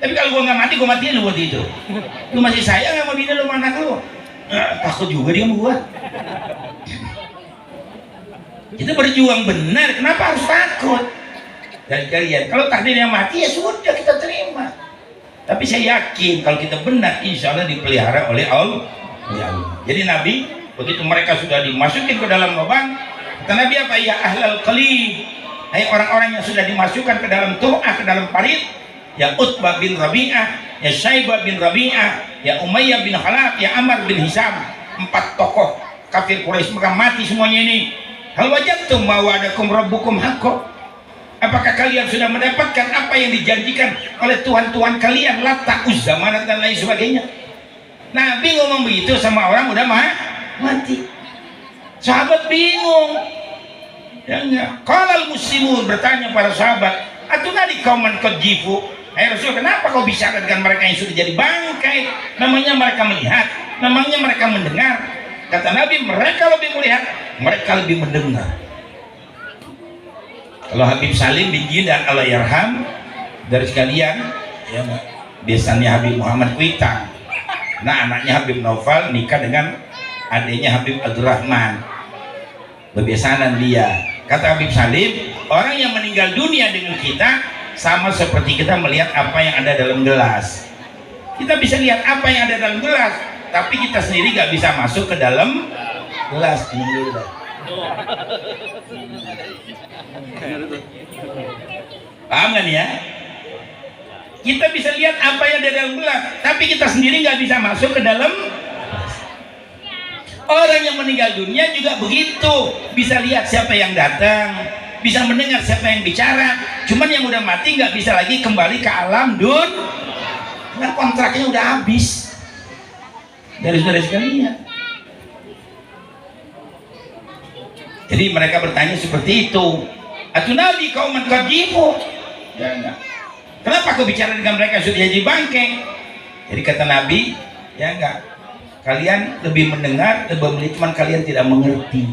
Speaker 1: Tapi kalau gue gak mati, gue matiin lu buat itu. Lu masih sayang sama bini lu, anak lu. Takut juga dia sama gue. Kita berjuang benar, kenapa harus takut dari kalian? Kalau takdirnya mati ya sudah, kita terima. Tapi saya yakin kalau kita benar, insya Allah dipelihara oleh Allah. Jadi Nabi, begitu mereka sudah dimasukin ke dalam lubang, kata Nabi apa? Ya ahlal qalib, hai orang-orang yang sudah dimasukkan ke dalam tu'ah, ke dalam parit, ya Utbah bin Rabi'ah, ya Syaibah bin Rabi'ah, ya Umayyah bin Khalaf, ya Amr bin Hisam. 4 tokoh kafir Quraisy mereka mati semuanya ini. Hal wajadtum ma wa'adakum rabbukum haqqo, apakah kalian sudah mendapatkan apa yang dijanjikan oleh Tuhan-Tuhan kalian, Lata, Uzza, Manat dan lain sebagainya? Nabi ngomong begitu sama orang udah mati. Sahabat bingung. Ya enggak. Qalal muslimun, bertanya para sahabat, "Atunadi kauman qadjifu?" "Hai Rasul, kenapa kau bicara dengan mereka yang sudah jadi bangkai? Namanya mereka melihat, namanya mereka mendengar." Kata Nabi, mereka lebih melihat, mereka lebih mendengar. Kalau Habib Salim bin Jidan Allah yarham, dari sekalian ya, besannya Habib Muhammad Kuitang. Nah, anaknya Habib Naufal nikah dengan adiknya Habib Abdurrahman. Bebesanan dia. Kata Habib Salim, orang yang meninggal dunia dengan kita sama seperti kita melihat apa yang ada dalam gelas. Kita bisa lihat apa yang ada dalam gelas, tapi kita sendiri gak bisa masuk ke dalam gelas. Paham kan ya? Kita bisa lihat apa yang ada dalam gelas, tapi kita sendiri gak bisa masuk ke dalam. Orang yang meninggal dunia juga begitu, bisa lihat siapa yang datang, bisa mendengar siapa yang bicara. Cuman yang udah mati gak bisa lagi kembali ke alam karena kontraknya udah habis. Dari saudara sekalian. Jadi mereka bertanya seperti itu. Atunadi kauman qadjifu? Ya enggak. Kenapa kau bicara dengan mereka sudah jadi bangkai? Jadi kata Nabi, ya enggak. Kalian lebih mendengar, lebih melihat, cuman kalian tidak mengerti.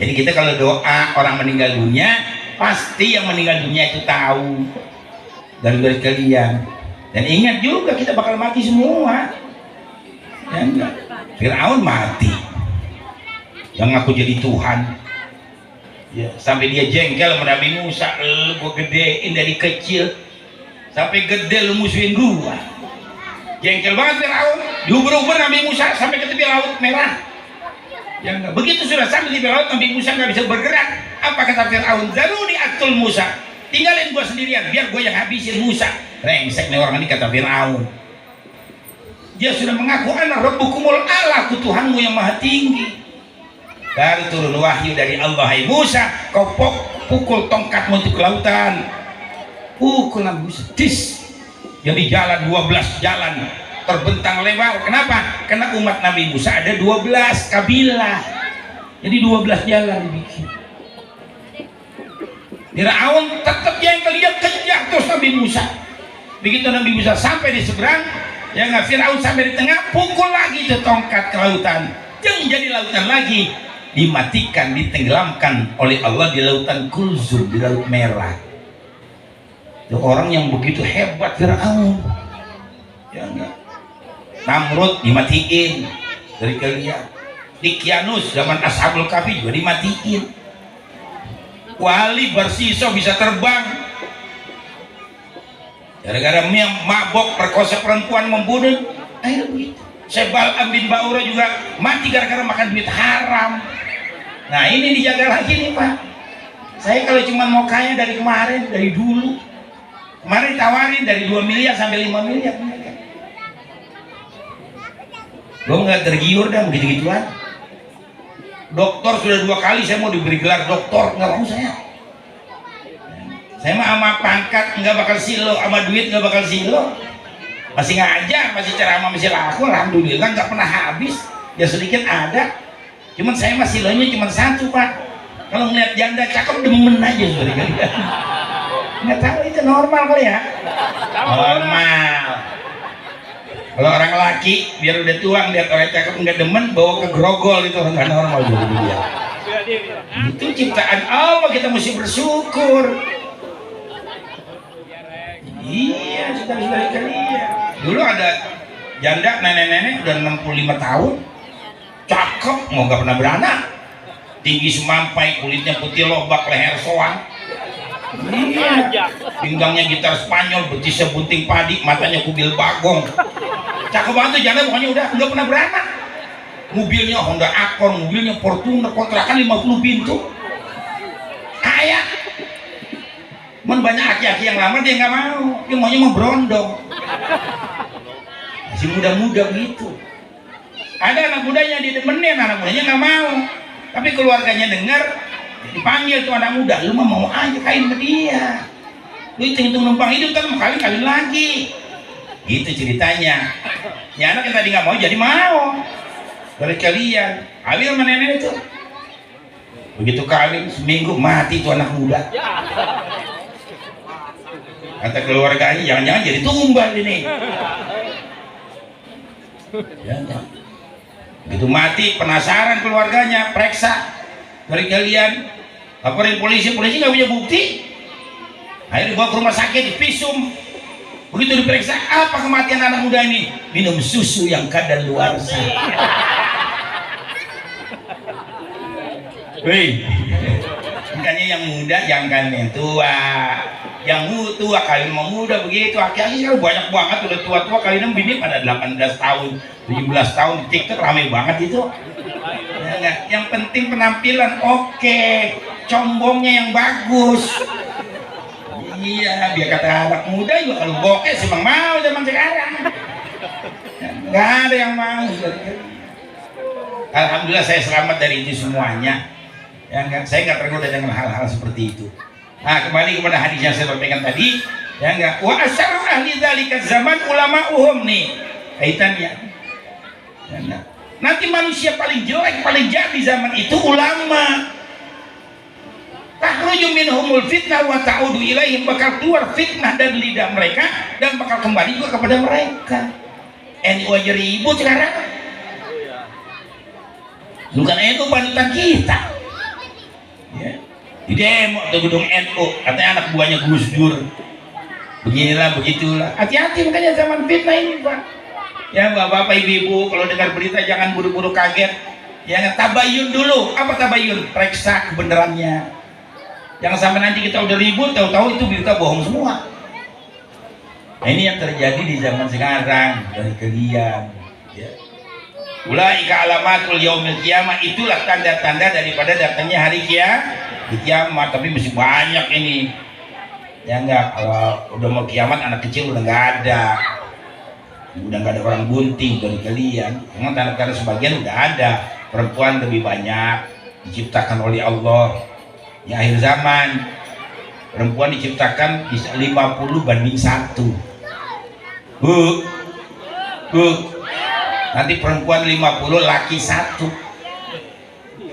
Speaker 1: Jadi kita kalau doa orang meninggal dunia, pasti yang meninggal dunia itu tahu dari kalian. Dan ingat juga kita bakal mati semua. Ya enggak. Fir'aun mati, yang ngaku jadi Tuhan ya, sampai dia jengkel sama Nabi Musa. Gue gedein dari kecil sampai gede, lu musuhin gua. Jengkel banget Fir'aun, diuber-uber Nabi Musa sampai ke tepi laut merah. Ya enggak. Begitu sudah sampai di tepi laut, Nabi Musa nggak bisa bergerak. Apa kata Fir'aun? Zaruni aktul Musa, tinggalin gua sendirian biar gua yang habisin Musa. Rengsek nih orang ini, kata Fir'aun. Dia sudah mengaku ana rabbukumul a'la, aku Tuhanmu yang maha tinggi. Dari turun wahyu dari Allah, hai Musa, kau pukul tongkatmu untuk ke lautan. Pukul Nabi Musa, tis. Jadi jalan 12 jalan terbentang lebar. Kenapa? Karena umat Nabi Musa ada 12 kabilah. Jadi 12 jalan dibikin. Fir'aun tetap jengkel, dia kejar terus Nabi Musa. Begitu Nabi Musa sampai di seberang, ya nggak, Fir'aun sampai di tengah, pukul lagi itu tongkat ke lautan. Jangan jadi lautan lagi, dimatikan, ditenggelamkan oleh Allah di lautan Kulzum, di Laut Merah. Itu orang yang begitu hebat Fir'aun. Ya enggak. Namrud dimatiin dari kalian. Dikyanus zaman Ashabul Kahfi juga dimatiin. Wali Barsiso bisa terbang gara-gara mabok, perkosa perempuan, membunuh. Akhirnya begitu. Sebal bin Ba'ura juga mati gara-gara makan duit haram. Nah ini dijaga lagi nih Pak. Saya kalau cuma mau kaya dari kemarin, dari dulu, kemarin tawarin dari 2 miliar sampai 5 miliar. Gue nggak tergiur dah begitu-gituan. Doktor sudah 2 kali saya mau diberi gelar doktor, nggak mau saya. Saya mah sama pangkat nggak bakal silo, sama duit nggak bakal silo. masih ngajar, masih ceramah, masih laku, alhamdulillah nggak pernah habis. Ya sedikit ada, cuman saya masih lonya cuma satu Pak. Kalau ngeliat janda cakep demen aja sorry kali ya. Nggak tahu itu normal kali ya. Normal. Kalau orang laki biar udah tua ngeliat orang cakep nggak demen bawa ke grogol itu nggak normal juga dia. Itu ciptaan Allah, kita mesti bersyukur. Iya, saudara-saudara kalian. Dulu ada janda nenek-nenek udah 65 tahun, cakep, mau nggak pernah beranak, tinggi semampai, kulitnya putih lobak, leher soang. Iya, pinggangnya gitar Spanyol, betisnya bunting padi, matanya kubil bagong. Cakep banget tuh janda, pokoknya udah nggak pernah beranak. Mobilnya Honda Accord, mobilnya Fortuner, kontrakan 50 pintu. Kaya. Cuman banyak aki-aki yang lama dia nggak mau, dia maunya mau berondong. Masih muda-muda gitu. Ada anak mudanya didemenin, anak mudanya nggak mau. Tapi keluarganya dengar, dipanggil tuh anak muda, lu mah mau aja kain sama dia. Lu hitung-hitung numpang hidup kan mau kawin lagi. Gitu ceritanya. Ya anak yang tadi nggak mau jadi mau. Dari kalian, kawin sama nenek itu. Begitu kawin seminggu mati tuh anak muda. Kata keluarganya jangan-jangan jadi tumbal ini. Ya, begitu mati penasaran keluarganya, periksa dari kalian, laporin polisi, polisi nggak punya bukti. Akhirnya dibawa ke rumah sakit, divisum. Begitu diperiksa, apa kematian anak muda ini? Minum susu yang kadaluarsa. Wih, makanya yang muda jangan yang tua. Yang tua kawin mau muda begitu. Aki-aki sekarang banyak banget udah tua-tua kawin bini pada 18 tahun, 17 tahun di TikTok rame banget itu. Ya, yang penting penampilan oke, combongnya yang bagus. Iya, biar kata anak muda juga kalau bokeh sih memang mau zaman sekarang. Nggak ada yang mau. Alhamdulillah saya selamat dari itu semuanya. Ya, saya nggak tergoda dengan hal-hal seperti itu. Nah, kembali kepada hadis yang saya sampaikan tadi, ya enggak. Wa asyarru ahli dzalika zaman ulama'uhum nih kaitannya. Ya, enggak. Nanti manusia paling jelek, paling jahat di zaman itu ulama. Takhruju minhumul fitnah wa ta'udu ilaihim, bakal keluar fitnah dari lidah mereka dan bakal kembali juga kepada mereka. NU aja ribut sekarang. Bukan NU panutan kita. Ya. Di demo atau gedung NU katanya anak buahnya Gus Dur. Beginilah begitulah. Hati-hati makanya zaman fitnah ini Pak. Ya bapak-bapak ibu-ibu kalau dengar berita jangan buru-buru kaget. Ya tabayun dulu. Apa tabayun? Periksa kebenarannya. Jangan sampai nanti kita udah ribut tahu-tahu itu berita bohong semua. Nah, ini yang terjadi di zaman sekarang dari kalian. Ya. Ulaika alamatul yaumil qiyamah, itulah tanda-tanda daripada datangnya hari kiamat. Tapi masih banyak ini. Ya enggak, kalau udah mau kiamat anak kecil udah nggak ada. Udah nggak ada orang bunting dari kalian. Memang tanda-tanda sebagian udah ada. Perempuan lebih banyak diciptakan oleh Allah. Ya akhir zaman perempuan diciptakan bisa 50 banding 1. Bu. Nanti perempuan 50, laki 1.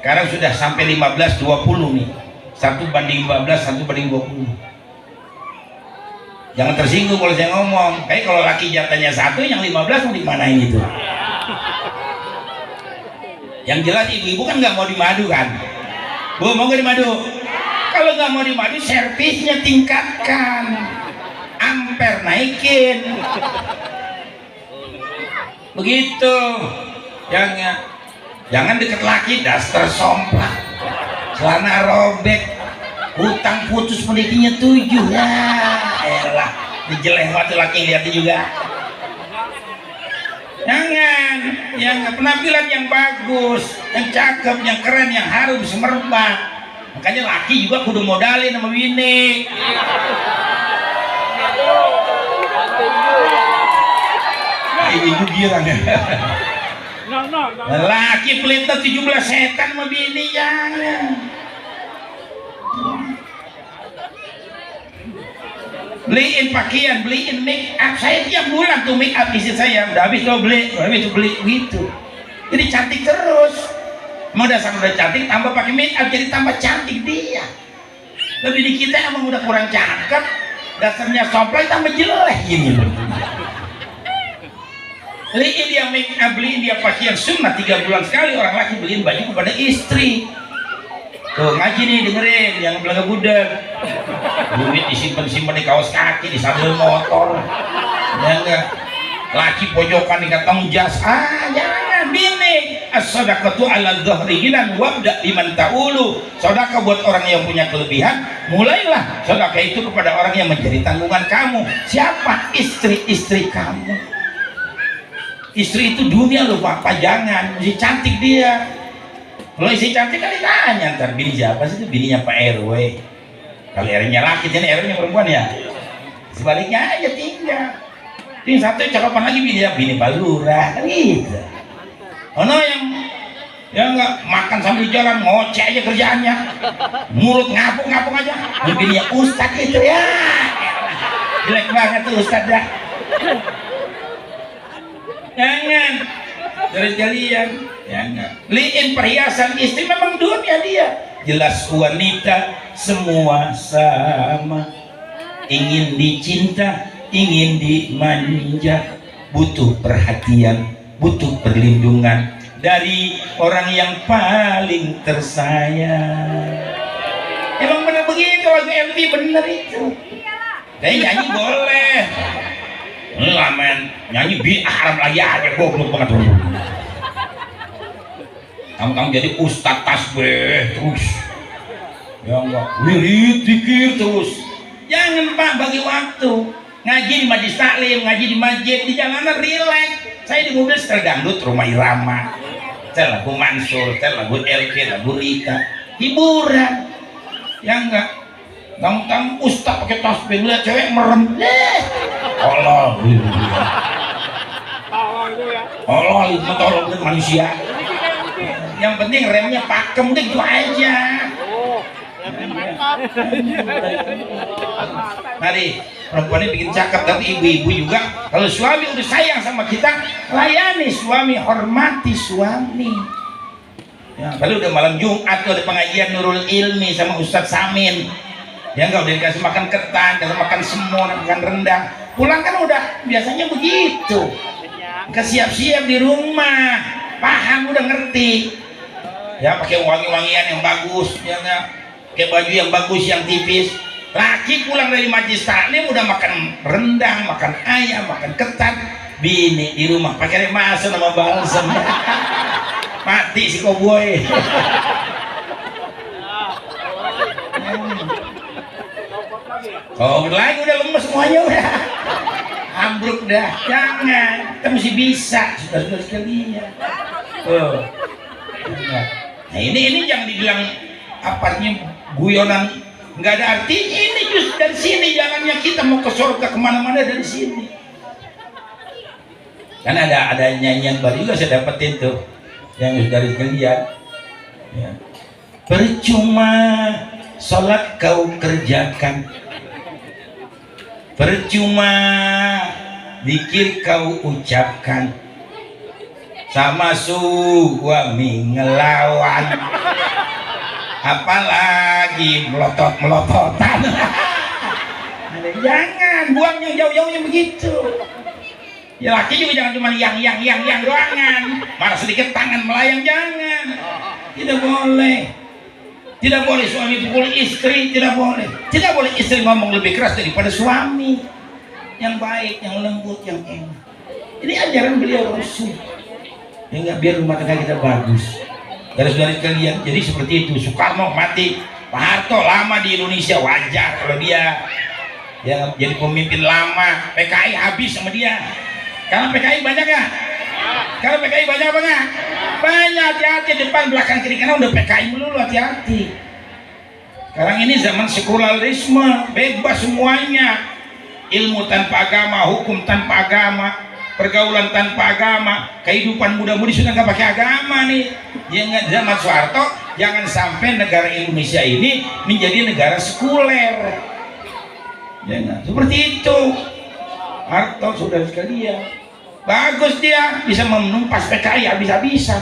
Speaker 1: Sekarang sudah sampai 15-20 nih. 1 banding 15, 1 banding 20. Jangan tersinggung kalau saya ngomong. Kayak kalau laki jatahnya 1, yang 15 mau dimanain itu. Yang jelas ibu-ibu kan nggak mau dimadu kan. Bu, mau nggak dimadu? Kalau nggak mau dimadu, servisnya tingkatkan, ampere naikin. Begitu. Jangan deket laki, daster somplak, celana robek, hutang putus pendidikannya 7. Ya elah, dijeleh waktu laki lihatnya juga. Jangan, yang penampilan yang bagus, yang cakep, yang keren, yang harum semerbak. Makanya laki juga kudu modalin sama bini. Ibu girang ya. Laki pelita 17 setan sama bini, jangan. beliin pakaian, beliin make up. Saya tiap bulan tuh make up istri saya, udah habis tuh beli gitu. Jadi cantik terus. Emang dasar udah cantik, tambah pakai make up jadi tambah cantik dia. Lebih di kita emang udah kurang cakep, dasarnya somplay tambah jelek ini. Beliin dia make up, beliin dia pakaian sunnah 3 bulan sekali orang laki beliin baju kepada istri. Tuh ngaji nih dengerin, yang belaga budak. Duit disimpan-simpan di kaos kaki, di sandal motor. Ya enggak. Laki pojokan di kantong jas. Jangan bini. As-sadaqatu 'ala dhahri ginan wabda liman ta'ulu. Sedekah buat orang yang punya kelebihan, mulailah sedekah itu kepada orang yang menjadi tanggungan kamu. Siapa? Istri-istri kamu. Istri itu dunia loh Pak, jangan. Mesti cantik dia. Kalau istri cantik kan ditanya ntar bini siapa sih, itu bininya Pak RW. Kalau RW-nya laki, ini RW-nya perempuan ya. Sebaliknya aja tinggal. Ini satu cakapan lagi bini Pak Lurah, kan gitu. Ono yang nggak makan sambil jalan ngoceh aja kerjaannya, mulut ngapung aja. Bininya Ustadz itu ya, jelek banget tuh Ustadz dah. Jangan dari kalian. Ya enggak. Beliin perhiasan istri, memang dunia dia. Jelas wanita semua sama, ingin dicinta, ingin dimanja, butuh perhatian, butuh perlindungan dari orang yang paling tersayang. Emang bener begitu, lagu MV bener itu. Tapi nyanyi boleh. Enggak men, nyanyi haram lagi aja, goblok banget. Kamu jadi ustadz tasbih terus, ya enggak, wirid zikir terus. Jangan Pak, bagi waktu ngaji di majlis taklim, ngaji di masjid, di jalanan rileks. Saya di mobil setel dangdut Rumah Irama, setel lagu Mansur, setel lagu LK, lagu Rika, hiburan. Ya enggak, kamu ustadz pakai tasbih, lihat cewek merem, Allah, Allah itu tolong manusia. Yang penting remnya pakem deh, gitu aja. Mari perempuannya bikin cakep, tapi ibu-ibu juga kalau suami udah sayang sama kita, layani suami, hormati suami. Ya, kalau udah malam Jumat tuh ada pengajian Nurul Ilmi sama Ustadz Samin. Ya enggak, udah dikasih makan ketan, kasih makan semur, makan rendang. Pulang kan udah biasanya begitu. Kesiap-siap di rumah, paham, udah ngerti. Ya pakai wangi-wangian yang bagus, ya enggak, pakai baju yang bagus, yang tipis. Laki pulang dari majlis taklim udah makan rendang, makan ayam, makan ketan. Bini di rumah pakai remasa sama balsam. Mati si koboi. Oh lagi udah lemes semuanya, udah ambruk dah. Jangan, kita mesti bisa, saudara-saudara sekalian. Nah ini jangan dibilang apartnya guyonan, nggak ada arti. Ini justru dari sini jalannya kita mau ke surga kemana-mana dari sini. Kan ada nyanyian baru juga saya dapetin tuh, yang dari kalian. Ya. Percuma sholat kau kerjakan, percuma zikir kau ucapkan, sama suami ngelawan, apalagi melotot-melototan. Jangan, buang yang jauh-jauhnya begitu. Ya laki juga jangan cuma yang doangan, marah sedikit tangan melayang, jangan. Tidak boleh. Tidak boleh suami pukul istri, tidak boleh. Tidak boleh istri ngomong lebih keras daripada suami. Yang baik, yang lembut, yang enak. Ini ajaran beliau Rasul. Ya enggak, biar rumah tangga kita bagus. Garis-garis kalian, jadi seperti itu. Soekarno mati, Pak Harto lama di Indonesia, wajar kalau dia ya jadi pemimpin lama. PKI habis sama dia. Karena PKI banyak ya? Kalau PKI banyak apa enggak? Banyak, hati-hati, depan belakang kiri kanan udah PKI melulu, hati-hati. Sekarang ini zaman sekularisme, bebas semuanya. Ilmu tanpa agama, hukum tanpa agama, pergaulan tanpa agama, kehidupan muda-mudi sudah nggak pakai agama nih. Jangan zaman Soeharto, jangan sampai negara Indonesia ini menjadi negara sekuler. Ya enggak? Seperti itu. Harto saudara sekalian. Bagus dia bisa menumpas PKI habis-habisan.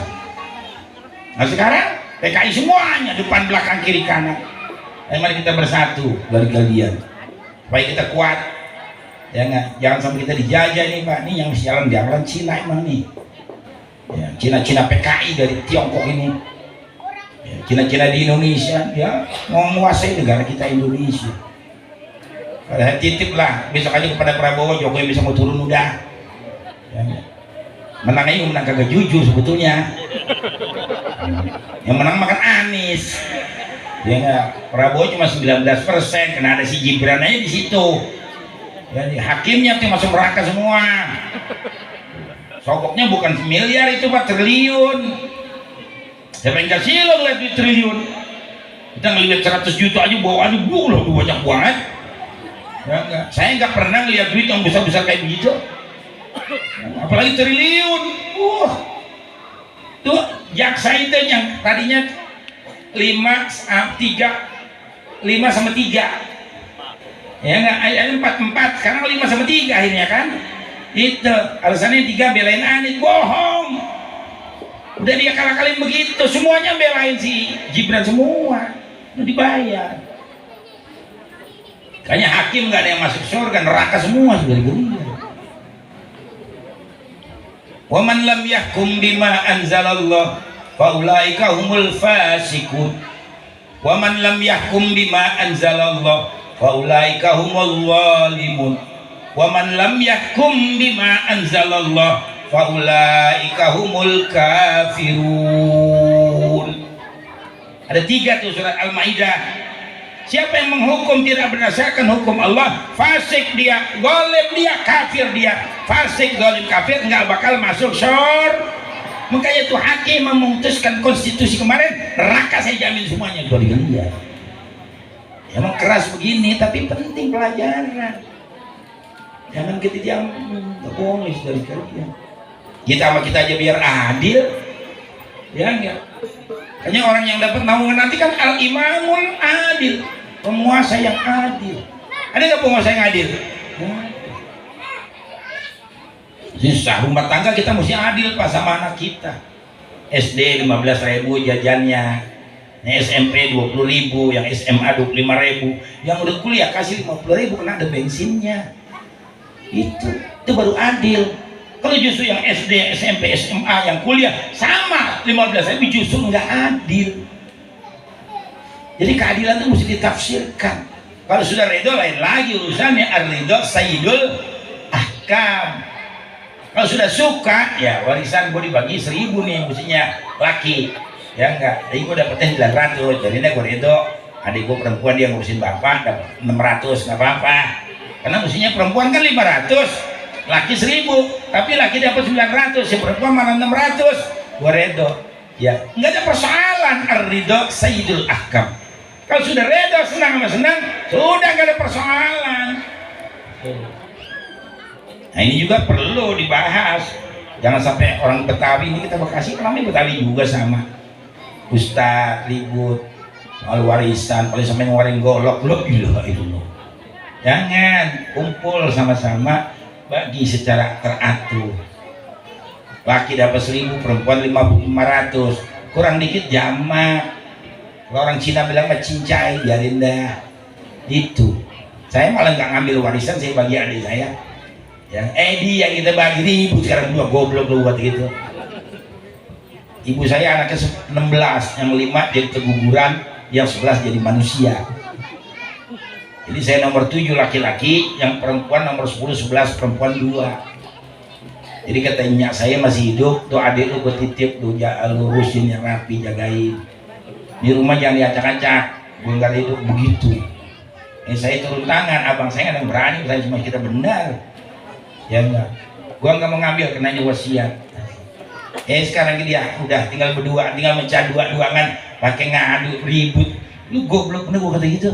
Speaker 1: Nah sekarang PKI semuanya depan belakang kiri kanan. Mari kita bersatu dari kalian supaya kita kuat. Ya enggak? Jangan sampai kita dijajah nih Pak. Ini yang sialan jalan Cina emang nih. Ya, Cina-Cina PKI dari Tiongkok ini. Ya, Cina-Cina di Indonesia ya mau menguasai negara kita Indonesia. Padahal titip lah besok aja kepada Prabowo, Jokowi bisa mau turun udah. Ya, menang aja menang kagak jujur sebetulnya. Yang menang makan Anies. Ya enggak? Prabowo cuma 19%, karena ada si Gibran aja di situ. Ya, hakimnya tuh masuk neraka semua. Sokoknya bukan miliar itu Pak, triliun. Siapa yang kasih lo ngeliat duit triliun? Kita ngeliat 100 juta aja bawaannya banyak banget. Ya, enggak. Saya nggak pernah ngeliat duit yang besar-besar kayak begitu. Apalagi triliun. Tuh jaksa itu yang tadinya 5 sama 3. Ya enggak, ayatnya 4 sekarang 5 sama 3 akhirnya kan. Itu alasannya 3 belain Anies, bohong. Udah dia kalah-kalahin begitu, semuanya belain si Gibran semua, udah dibayar. Kayaknya hakim nggak ada yang masuk surga, neraka semua sudah dibeli. Wa man lam yahkum bima anzalallah fa ulaika humul fasiqun. Wa man lam yahkum bima anzalallah fa ulaika humul zalimun. Wa man lam yahkum bima anzalallah fa ulaika humul kafirun. Ada 3 tuh surat Al-Maidah. Siapa yang menghukum tidak berdasarkan hukum Allah, fasik dia, zalim dia, kafir dia. Fasik, zalim, kafir nggak bakal masuk surga. Makanya tuh hakim memutuskan konstitusi kemarin, neraka saya jamin semuanya kecuali dia. Emang keras begini tapi penting pelajaran. Jangan kita diam, nggak boleh dari kalian. Kita sama kita aja biar adil, ya enggak. Hanya orang yang dapat naungan nanti kan al-imamul adil, penguasa yang adil. Ada nggak penguasa yang adil? Susah rumah tangga kita mesti adil Pak sama anak kita. SD 15.000 jajannya, yang SMP 20.000, yang SMA 25.000, yang udah kuliah kasih 50.000 karena ada bensinnya. Itu baru adil. Kalau justru yang SD, SMP, SMA, yang kuliah sama 15.000 justru nggak adil. Jadi keadilan itu mesti ditafsirkan. Kalau sudah ridho lain lagi urusannya, ar-ridho sayyidul ahkam. Kalau sudah suka, ya warisan gue dibagi 1.000 nih mestinya laki, ya enggak. Jadi gue dapetnya 900, jadinya gue ridho. Adik gue perempuan dia ngurusin bapak dapat 600, nggak apa-apa. Karena mestinya perempuan kan 500. Laki 1.000, tapi laki dapat 900, si perempuan malah 600, gua redo. Ya, nggak ada persoalan. Ar-ridho sayyidul ahkam. Kalau sudah redo, senang sama senang, sudah nggak ada persoalan. Nah ini juga perlu dibahas. Jangan sampai orang Betawi ini, kita Bekasi namanya Betawi juga sama. Ustaz ribut soal warisan, kalau sampai ngeluarin golok, lo gila itu lo. Jangan, kumpul sama-sama, bagi secara teratur. Laki dapat 1.000, perempuan 500, kurang dikit jamak. Kalau orang Cina bilang mah cincai, biarin dah. Itu. Saya malah nggak ngambil warisan, saya bagi adik saya. Yang dia yang kita bagi ribut sekarang juga goblok lu buat gitu. Ibu saya anaknya 16, yang 5 jadi keguguran, yang 11 jadi manusia. Jadi saya nomor 7 laki-laki, yang perempuan nomor 10, 11 perempuan 2. Jadi katanya saya masih hidup, tuh adik lu gue titip, lu lurusin yang rapi, jagain. Di rumah jangan diacak-acak, gue nggak hidup begitu. Saya turun tangan, abang saya nggak ada yang berani, saya cuma kita benar. Ya enggak, gue nggak mau ngambil karena ini wasiat. Sekarang dia udah tinggal berdua, tinggal mencah dua-duangan, pakai ngadu ribut. Lu goblok bener gue kata gitu.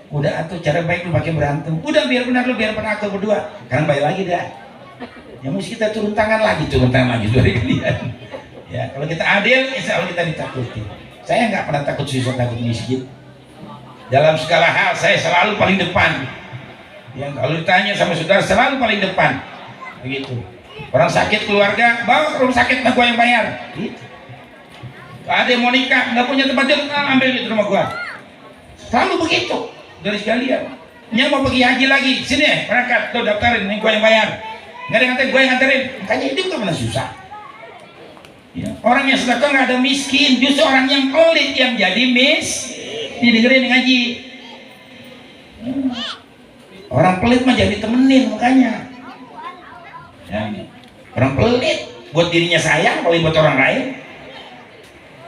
Speaker 1: Udah atau cara baik lu pakai berantem. Udah biar benar lu biar pernah aku berdua. Sekarang baik lagi dah. Ya mesti kita turun tangan lagi dari kalian. Ya kalau kita adil, insya Allah kita ditakuti. Saya nggak pernah takut susah, takut miskin. Dalam segala hal saya selalu paling depan. Yang kalau ditanya sama saudara selalu paling depan. Begitu. Orang sakit keluarga, bawa ke rumah sakit, nah gua yang bayar. Gitu. Ada yang mau nikah, nggak punya tempat tidur, ambil di rumah gua. Selalu begitu dari sekalian. Yang mau pergi haji lagi, sini berangkat, tuh daftarin, ini gua yang bayar. Nggak ada yang nganterin, gua yang nganterin. Makanya hidup tuh pernah susah. Ya. Orang yang sedekah nggak ada miskin, justru orang yang pelit yang jadi didengerin ngaji. Orang pelit mah jadi temenin makanya. Ya. Orang pelit buat dirinya sayang, kalau buat orang lain.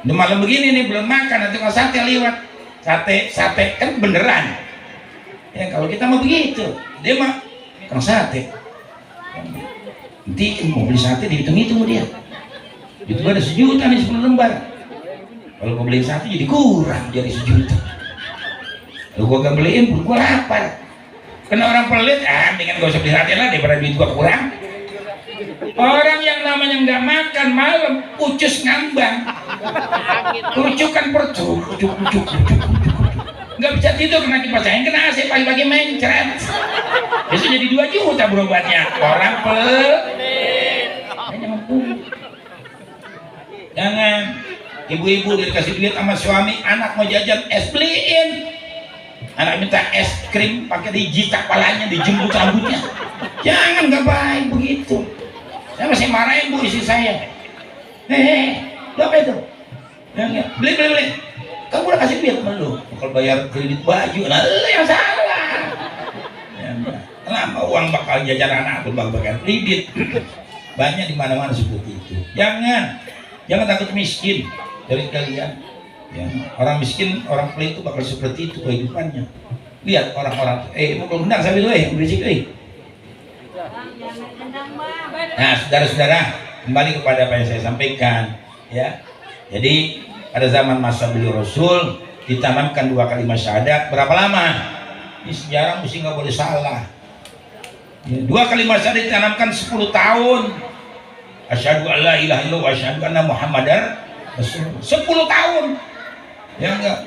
Speaker 1: Udah malam begini nih belum makan, nanti kalau sate lewat, sate kan beneran. Ya kalau kita mau begitu, dia mah kan sate. Nanti mau beli sate dihitung-hitung dia. Itu ada 1 juta nih 10 lembar. Kalau gua beliin satu jadi kurang, jadi 1 juta. Kalau gua gak beliin pun gua lapar. Karena orang pelit, dengan gak usah beli sate lah daripada duit gua kurang. Orang yang namanya nggak makan malam, ucus ngambang, kerucukan perut, nggak bisa tidur kena kipas angin, kena AC pagi-pagi mencret. Besok jadi 2 juta berobatnya. Orang pelit. Jangan ibu-ibu dikasih duit sama suami, anak mau jajan es beliin. Anak minta es krim pakai dijitak palanya, dijemput rambutnya. Jangan, nggak baik begitu. Saya masih marahin bu istri saya. Lu apa itu? Beli. Kamu udah kasih duit sama lu. Kalau bayar kredit baju, nah lu yang salah. Kenapa uang bakal jajan anak tuh bakal kredit? Banyak di mana-mana seperti itu. Jangan takut miskin dari kalian. Ya, orang miskin, orang pelit itu bakal seperti itu kehidupannya. Lihat orang-orang, mau undang sambil berisik, Nah, saudara-saudara, kembali kepada apa yang saya sampaikan, ya. Jadi pada zaman masa beliau Rasul ditanamkan 2 kalimat syahadat. Berapa lama? Ini sejarah mesti nggak boleh salah. Ya, 2 kalimat syahadat ditanamkan 10 tahun. Asyhadu an la ilaha illallah wa asyhadu anna Muhammadar Rasulullah. 10 tahun. Ya enggak.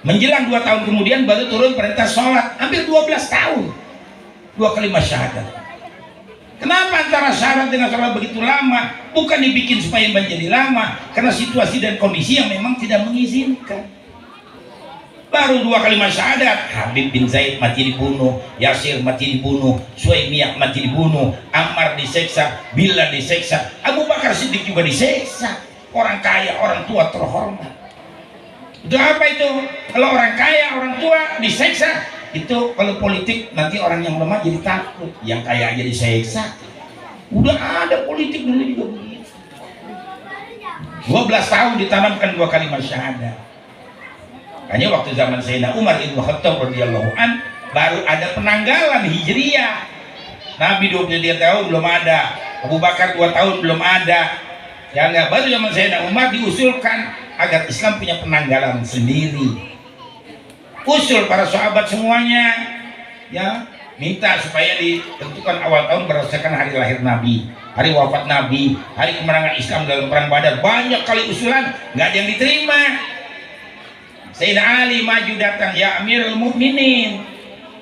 Speaker 1: Menjelang 2 tahun kemudian baru turun perintah sholat. Hampir 12 tahun. 2 kalimat syahadat. Kenapa antara syarat dengan sholat begitu lama? Bukan dibikin supaya menjadi lama, karena situasi dan kondisi yang memang tidak mengizinkan. Baru 2 kalimat syahadat, Habib bin Zaid mati dibunuh, Yasir mati dibunuh, Suaimiyah mati dibunuh, Ammar diseksa, Bilal diseksa, Abu Bakar Siddiq juga diseksa. Orang kaya, orang tua terhormat. Itu apa itu? Kalau orang kaya, orang tua diseksa, itu kalau politik nanti orang yang lemah jadi takut, yang kaya aja diseksa. Udah ada politik dulu juga begitu. 12 tahun ditanamkan 2 kalimat syahadat. Hanya waktu zaman Sayyidina Umar Ibn Khattab radhiyallahu an baru ada penanggalan Hijriyah. Nabi 23 tahun belum ada, Abu Bakar 2 tahun belum ada. Ya enggak, baru zaman Sayyidina Umar diusulkan agar Islam punya penanggalan sendiri. Usul para sahabat semuanya, ya, minta supaya ditentukan awal tahun berdasarkan hari lahir Nabi, hari wafat Nabi, hari kemenangan Islam dalam perang Badar. Banyak kali usulan, nggak ada yang diterima. Sayyidina Ali maju datang, ya Amirul Mukminin,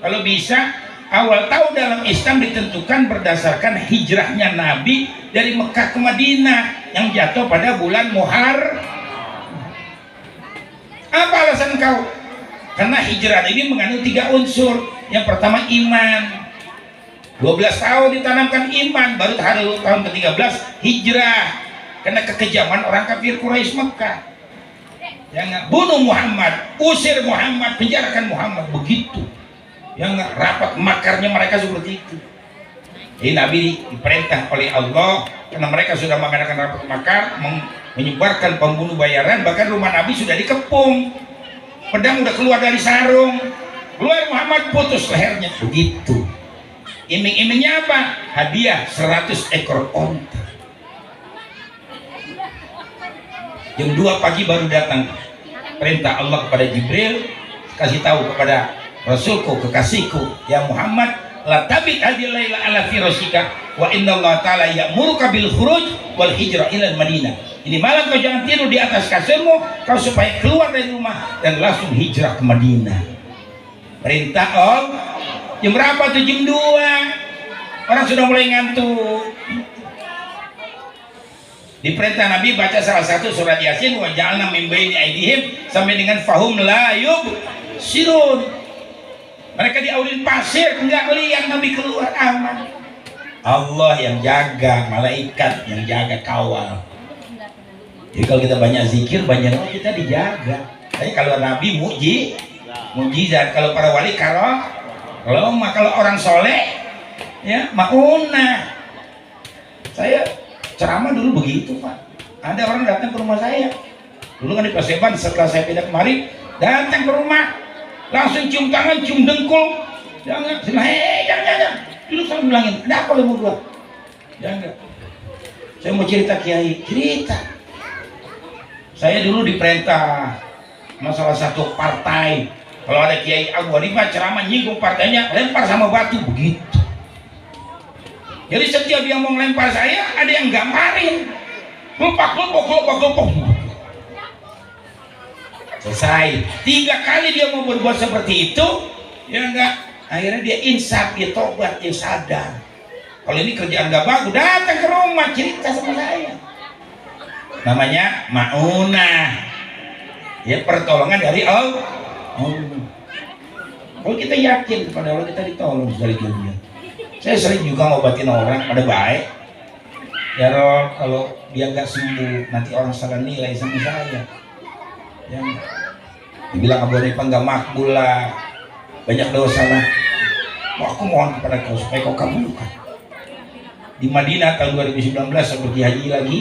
Speaker 1: kalau bisa awal tahun dalam Islam ditentukan berdasarkan hijrahnya Nabi dari Mekah ke Madinah yang jatuh pada bulan Muharram. Apa alasan kau? Karena hijrah ini mengandung 3 unsur. Yang pertama iman. 12 tahun ditanamkan iman, baru tahun ke-13 hijrah. Karena kekejaman orang kafir Quraisy Mekah. Jangan bunuh Muhammad, usir Muhammad, penjarakan Muhammad, begitu. Yang rapat makarnya mereka seperti itu. Jadi Nabi diperintah oleh Allah karena mereka sudah mengadakan rapat makar, menyebarkan pembunuh bayaran, bahkan rumah Nabi sudah dikepung. Pedang udah keluar dari sarung, keluar Muhammad, putus lehernya. Begitu. Iming-imingnya apa? Hadiah 100 ekor onta. Jam 2 pagi baru datang perintah Allah kepada Jibril, kasih tahu kepada Rasulku, kekasihku, ya Muhammad, la tabit hadil laila ala firasika wa inna Allah ta'ala ya'muruka bil khuruj wal hijrah ila Madinah. Ini malam kau jangan tidur di atas kasurmu, kau supaya keluar dari rumah dan langsung hijrah ke Madinah. Perintah Allah. Jam berapa tuh? Jam 2. Orang sudah mulai ngantuk. Di perintah Nabi baca salah satu surat Yasin, wa ja'alna min baini aydihim sampai dengan fahum la yubsirun. Mereka diaulin pasir, enggak melihat Nabi keluar, aman. Allah yang jaga, malaikat yang jaga, kawal. Jadi kalau kita banyak zikir, banyak doa, kita dijaga. Tapi kalau Nabi mujizat, kalau para wali kalau orang soleh ya maunah. Saya ceramah dulu begitu Pak, ada orang datang ke rumah saya dulu kan di Paseban, setelah saya pindah kemari datang ke rumah langsung cium tangan, cium dengkul, jangan dulu saya bilangin, ada apa lu berdua? Jangan, saya mau cerita Kiai, cerita. Saya dulu diperintah masalah satu partai, kalau ada Kiai Abu Hanifah ceramah nyinggung partainya, lempar sama batu, begitu. Jadi setiap dia mau ngelempar saya, ada yang gamparin, kelopak. Selesai. 3 kali dia mau berbuat seperti itu, ya enggak. Akhirnya dia insaf, dia tobat, dia sadar. Kalau ini kerjaan gak bagus, datang ke rumah cerita sama saya. Namanya maunah, ya pertolongan dari Allah. Kalau kita yakin kepada Allah, kita ditolong dari dunia. Saya sering juga ngobatin orang pada baik. Ya Roh, kalau dia nggak sembuh, nanti orang salah nilai sama saya. Ya, dibilang Abu Hanifah nggak makbul lah, banyak dosa lah. Wah, aku mohon kepada kau supaya kau kabulkan. Di Madinah tahun 2019 seperti haji lagi,